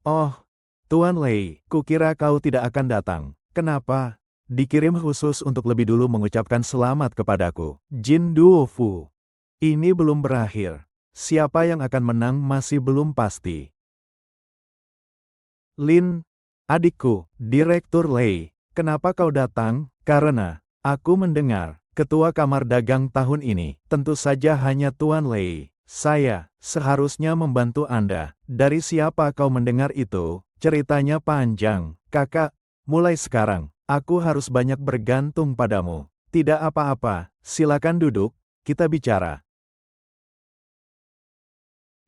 Oh, Tuan Lei, kukira kau tidak akan datang. Kenapa? Dikirim khusus untuk lebih dulu mengucapkan selamat kepadaku. Jin Duofu. Ini belum berakhir. Siapa yang akan menang masih belum pasti. Lin, adikku, Direktur Lei, kenapa kau datang? Karena, aku mendengar, ketua kamar dagang tahun ini, tentu saja hanya Tuan Lei. Saya, seharusnya membantu Anda. Dari siapa kau mendengar itu? Ceritanya panjang. Kakak, mulai sekarang, aku harus banyak bergantung padamu. Tidak apa-apa, silakan duduk, kita bicara.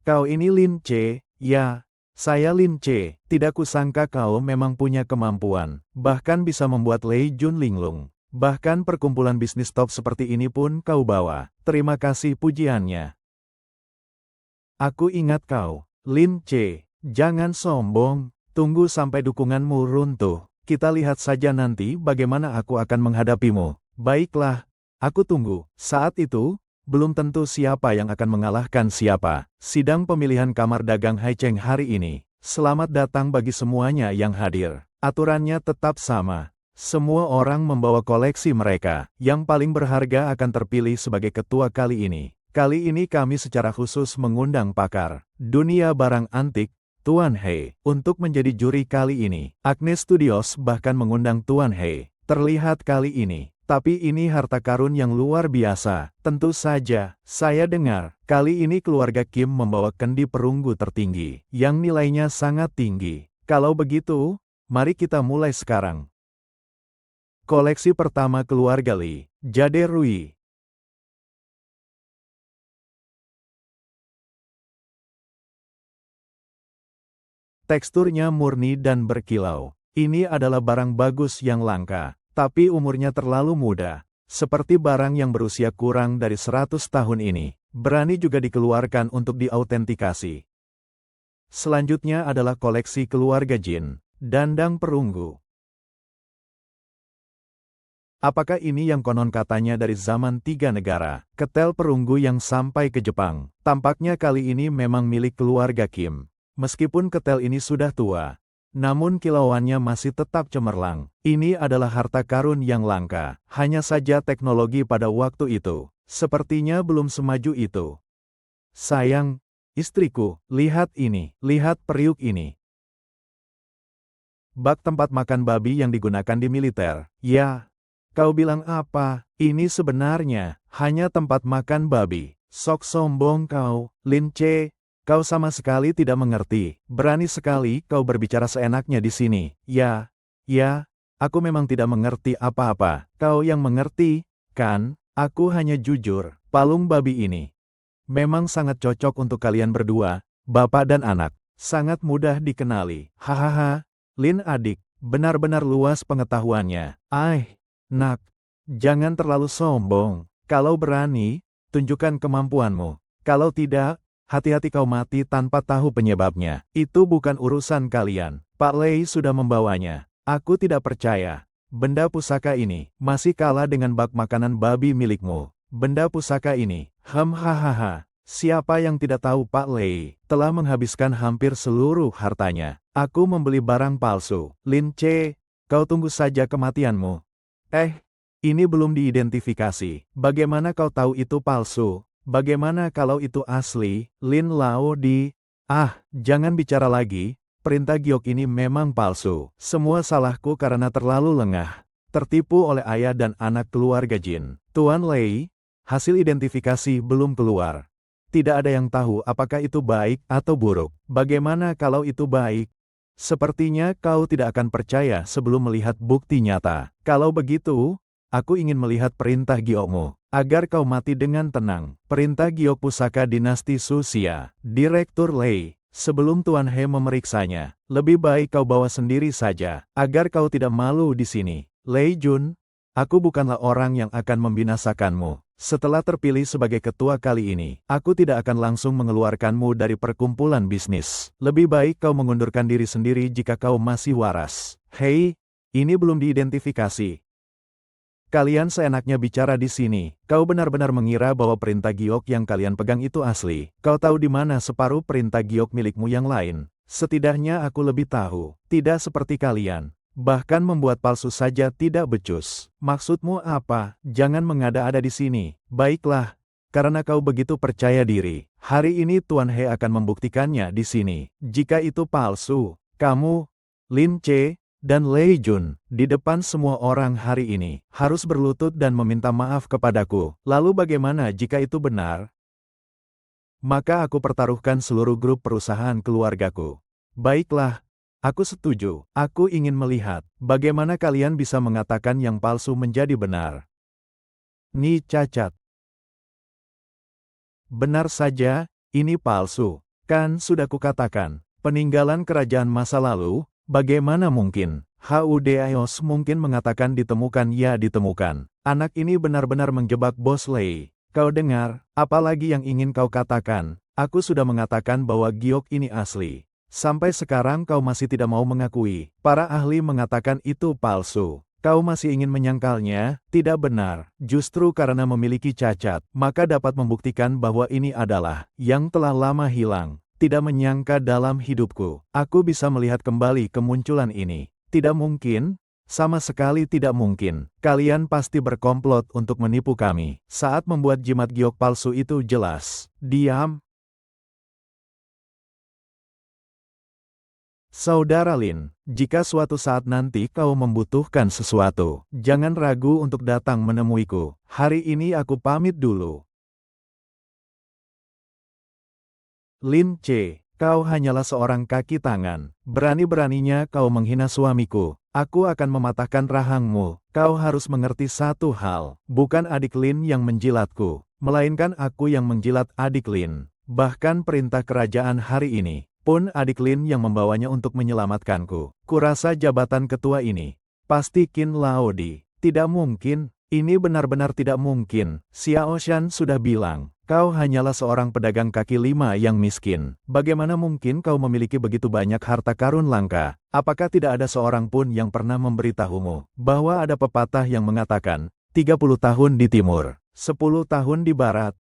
Kau ini Lin Ce, ya, saya Lin Ce. Tidak kusangka kau memang punya kemampuan, bahkan bisa membuat Lei Jun linglung. Bahkan perkumpulan bisnis top seperti ini pun kau bawa. Terima kasih pujiannya. Aku ingat kau, Lin Ce. Jangan sombong, tunggu sampai dukunganmu runtuh. Kita lihat saja nanti bagaimana aku akan menghadapimu. Baiklah, aku tunggu. Saat itu, belum tentu siapa yang akan mengalahkan siapa. Sidang pemilihan kamar dagang Haicheng hari ini. Selamat datang bagi semuanya yang hadir. Aturannya tetap sama. Semua orang membawa koleksi mereka. Yang paling berharga akan terpilih sebagai ketua kali ini. Kali ini kami secara khusus mengundang pakar dunia barang antik, Tuan He, untuk menjadi juri kali ini. Agnes Studios bahkan mengundang Tuan He. Terlihat kali ini. Tapi ini harta karun yang luar biasa. Tentu saja, saya dengar, kali ini keluarga Kim membawa kendi perunggu tertinggi, yang nilainya sangat tinggi. Kalau begitu, mari kita mulai sekarang. Koleksi pertama keluarga Li, Jade Rui. Teksturnya murni dan berkilau. Ini adalah barang bagus yang langka, tapi umurnya terlalu muda. Seperti barang yang berusia kurang dari 100 tahun ini, berani juga dikeluarkan untuk diautentikasi. Selanjutnya adalah koleksi keluarga Jin, dandang perunggu. Apakah ini yang konon katanya dari zaman 3 negara, ketel perunggu yang sampai ke Jepang? Tampaknya kali ini memang milik keluarga Kim. Meskipun ketel ini sudah tua, namun kilauannya masih tetap cemerlang. Ini adalah harta karun yang langka. Hanya saja teknologi pada waktu itu, sepertinya belum semaju itu. Sayang, istriku, lihat ini, lihat periuk ini. Bak tempat makan babi yang digunakan di militer. Ya, kau bilang apa? Ini sebenarnya hanya tempat makan babi. Sok sombong kau, Lin Ce. Kau sama sekali tidak mengerti. Berani sekali kau berbicara seenaknya di sini. Ya, Aku memang tidak mengerti apa-apa. Kau yang mengerti, kan? Aku hanya jujur. Palung babi ini memang sangat cocok untuk kalian berdua, bapak dan anak. Sangat mudah dikenali. Hahaha, Lin adik, benar-benar luas pengetahuannya. Nak, jangan terlalu sombong. Kalau berani, tunjukkan kemampuanmu. Kalau tidak, hati-hati kau mati tanpa tahu penyebabnya. Itu bukan urusan kalian. Pak Lei sudah membawanya. Aku tidak percaya. Benda pusaka ini masih kalah dengan bak makanan babi milikmu. Benda pusaka ini, hahaha. Siapa yang tidak tahu Pak Lei telah menghabiskan hampir seluruh hartanya. Aku membeli barang palsu. Lin Ce, kau tunggu saja kematianmu. Ini belum diidentifikasi. Bagaimana kau tahu itu palsu? Bagaimana kalau itu asli? Lin Lao Di. Jangan bicara lagi. Perintah giok ini memang palsu. Semua salahku karena terlalu lengah. Tertipu oleh ayah dan anak keluarga Jin. Tuan Lei, hasil identifikasi belum keluar. Tidak ada yang tahu apakah itu baik atau buruk. Bagaimana kalau itu baik? Sepertinya kau tidak akan percaya sebelum melihat bukti nyata. Kalau begitu, aku ingin melihat perintah giokmu, agar kau mati dengan tenang. Perintah giok pusaka dinasti Susia. Direktur Lei, sebelum Tuan He memeriksanya, lebih baik kau bawa sendiri saja, agar kau tidak malu di sini. Lei Jun, aku bukanlah orang yang akan membinasakanmu. Setelah terpilih sebagai ketua kali ini, aku tidak akan langsung mengeluarkanmu dari perkumpulan bisnis. Lebih baik kau mengundurkan diri sendiri jika kau masih waras. Hei, ini belum diidentifikasi. Kalian seenaknya bicara di sini. Kau benar-benar mengira bahwa perintah giok yang kalian pegang itu asli. Kau tahu di mana separuh perintah giok milikmu yang lain. Setidaknya aku lebih tahu. Tidak seperti kalian. Bahkan membuat palsu saja tidak becus. Maksudmu apa? Jangan mengada-ada di sini. Baiklah. Karena kau begitu percaya diri. Hari ini Tuan He akan membuktikannya di sini. Jika itu palsu, kamu, Lin Ce, dan Lei Jun, di depan semua orang hari ini, harus berlutut dan meminta maaf kepadaku. Lalu bagaimana jika itu benar? Maka aku pertaruhkan seluruh grup perusahaan keluargaku. Baiklah, aku setuju. Aku ingin melihat, bagaimana kalian bisa mengatakan yang palsu menjadi benar. Ni cacat. Benar saja, ini palsu. Kan sudah kukatakan, peninggalan kerajaan masa lalu. Bagaimana mungkin? Hudeos mungkin mengatakan ditemukan ya ditemukan. Anak ini benar-benar menjebak Bos Lei. Kau dengar, apalagi yang ingin kau katakan? Aku sudah mengatakan bahwa giok ini asli. Sampai sekarang kau masih tidak mau mengakui. Para ahli mengatakan itu palsu. Kau masih ingin menyangkalnya? Tidak benar. Justru karena memiliki cacat, maka dapat membuktikan bahwa ini adalah yang telah lama hilang. Tidak menyangka dalam hidupku, aku bisa melihat kembali kemunculan ini. Tidak mungkin, sama sekali tidak mungkin. Kalian pasti berkomplot untuk menipu kami. Saat membuat jimat giok palsu itu jelas. Diam. Saudara Lin, jika suatu saat nanti kau membutuhkan sesuatu, jangan ragu untuk datang menemuiku. Hari ini aku pamit dulu. Lin Ce, kau hanyalah seorang kaki tangan. Berani-beraninya kau menghina suamiku. Aku akan mematahkan rahangmu. Kau harus mengerti satu hal. Bukan adik Lin yang menjilatku, melainkan aku yang menjilat adik Lin. Bahkan perintah kerajaan hari ini, pun adik Lin yang membawanya untuk menyelamatkanku. Kurasa jabatan ketua ini pasti Qin Lao Di. Tidak mungkin. Ini benar-benar tidak mungkin. Xiao Shan sudah bilang, kau hanyalah seorang pedagang kaki lima yang miskin. Bagaimana mungkin kau memiliki begitu banyak harta karun langka? Apakah tidak ada seorang pun yang pernah memberitahumu bahwa ada pepatah yang mengatakan, 30 tahun di timur, 10 tahun di barat?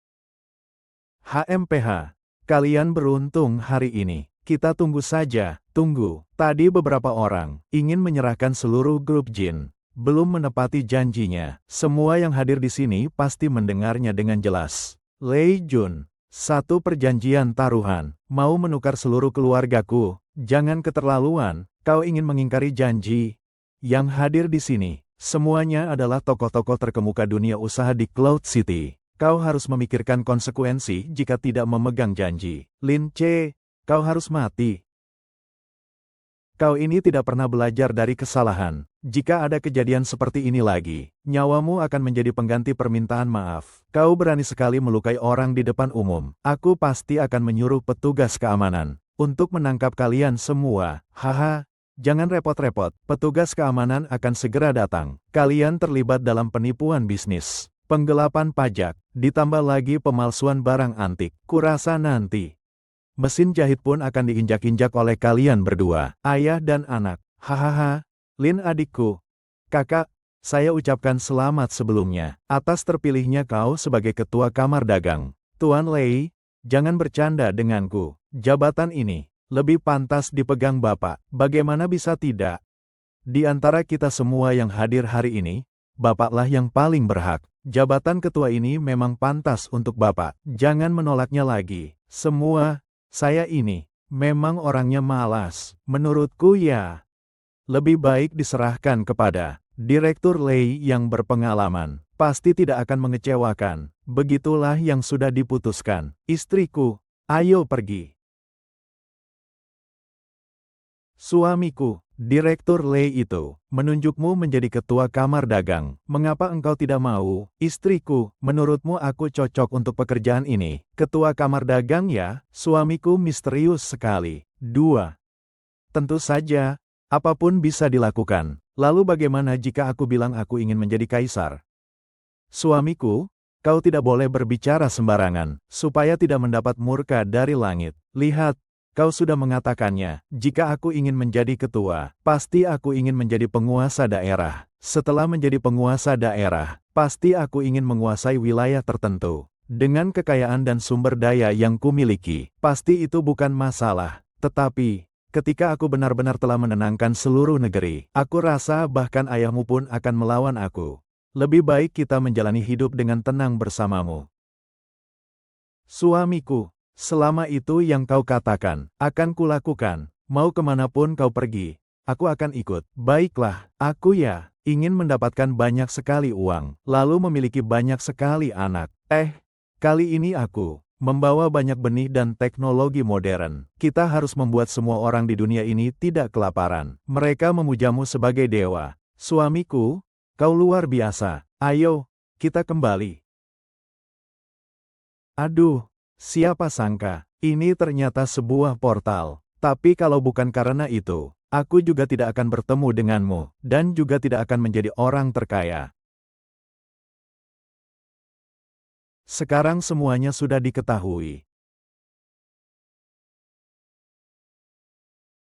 HMPH, kalian beruntung hari ini. Kita tunggu saja, tunggu. Tadi beberapa orang ingin menyerahkan seluruh grup Jin. Belum menepati janjinya. Semua yang hadir di sini pasti mendengarnya dengan jelas. Lei Jun, satu perjanjian taruhan. Mau menukar seluruh keluargaku? Jangan keterlaluan. Kau ingin mengingkari janji? Yang hadir di sini, semuanya adalah tokoh-tokoh terkemuka dunia usaha di Cloud City. Kau harus memikirkan konsekuensi jika tidak memegang janji. Lin Ce, kau harus mati. Kau ini tidak pernah belajar dari kesalahan. Jika ada kejadian seperti ini lagi, nyawamu akan menjadi pengganti permintaan maaf. Kau berani sekali melukai orang di depan umum. Aku pasti akan menyuruh petugas keamanan untuk menangkap kalian semua. Haha, jangan repot-repot. Petugas keamanan akan segera datang. Kalian terlibat dalam penipuan bisnis, penggelapan pajak, ditambah lagi pemalsuan barang antik. Kurasa nanti mesin jahit pun akan diinjak-injak oleh kalian berdua, ayah dan anak. Hahaha, Lin adikku. Kakak, saya ucapkan selamat sebelumnya, atas terpilihnya kau sebagai ketua kamar dagang. Tuan Lei, jangan bercanda denganku. Jabatan ini lebih pantas dipegang Bapak. Bagaimana bisa tidak? Di antara kita semua yang hadir hari ini, Bapaklah yang paling berhak. Jabatan ketua ini memang pantas untuk Bapak. Jangan menolaknya lagi. Saya ini memang orangnya malas. Menurutku ya, lebih baik diserahkan kepada Direktur Lei yang berpengalaman. Pasti tidak akan mengecewakan. Begitulah yang sudah diputuskan. Istriku, ayo pergi. Suamiku, Direktur Lei itu menunjukmu menjadi ketua kamar dagang. Mengapa engkau tidak mau? Istriku, menurutmu aku cocok untuk pekerjaan ini? Ketua kamar dagang ya? Suamiku misterius sekali. 2. Tentu saja, apapun bisa dilakukan. Lalu bagaimana jika aku bilang aku ingin menjadi kaisar? Suamiku, kau tidak boleh berbicara sembarangan, supaya tidak mendapat murka dari langit. Lihat, kau sudah mengatakannya, jika aku ingin menjadi ketua, pasti aku ingin menjadi penguasa daerah. Setelah menjadi penguasa daerah, pasti aku ingin menguasai wilayah tertentu. Dengan kekayaan dan sumber daya yang kumiliki, pasti itu bukan masalah. Tetapi, ketika aku benar-benar telah menenangkan seluruh negeri, aku rasa bahkan ayahmu pun akan melawan aku. Lebih baik kita menjalani hidup dengan tenang bersamamu. Suamiku, selama itu yang kau katakan, akan kulakukan. Mau kemanapun kau pergi, aku akan ikut. Baiklah, aku ya, ingin mendapatkan banyak sekali uang, lalu memiliki banyak sekali anak. Kali ini aku membawa banyak benih dan teknologi modern. Kita harus membuat semua orang di dunia ini tidak kelaparan. Mereka memujamu sebagai dewa. Suamiku, kau luar biasa. Ayo, kita kembali. Aduh, siapa sangka, ini ternyata sebuah portal. Tapi kalau bukan karena itu, aku juga tidak akan bertemu denganmu, dan juga tidak akan menjadi orang terkaya. Sekarang semuanya sudah diketahui.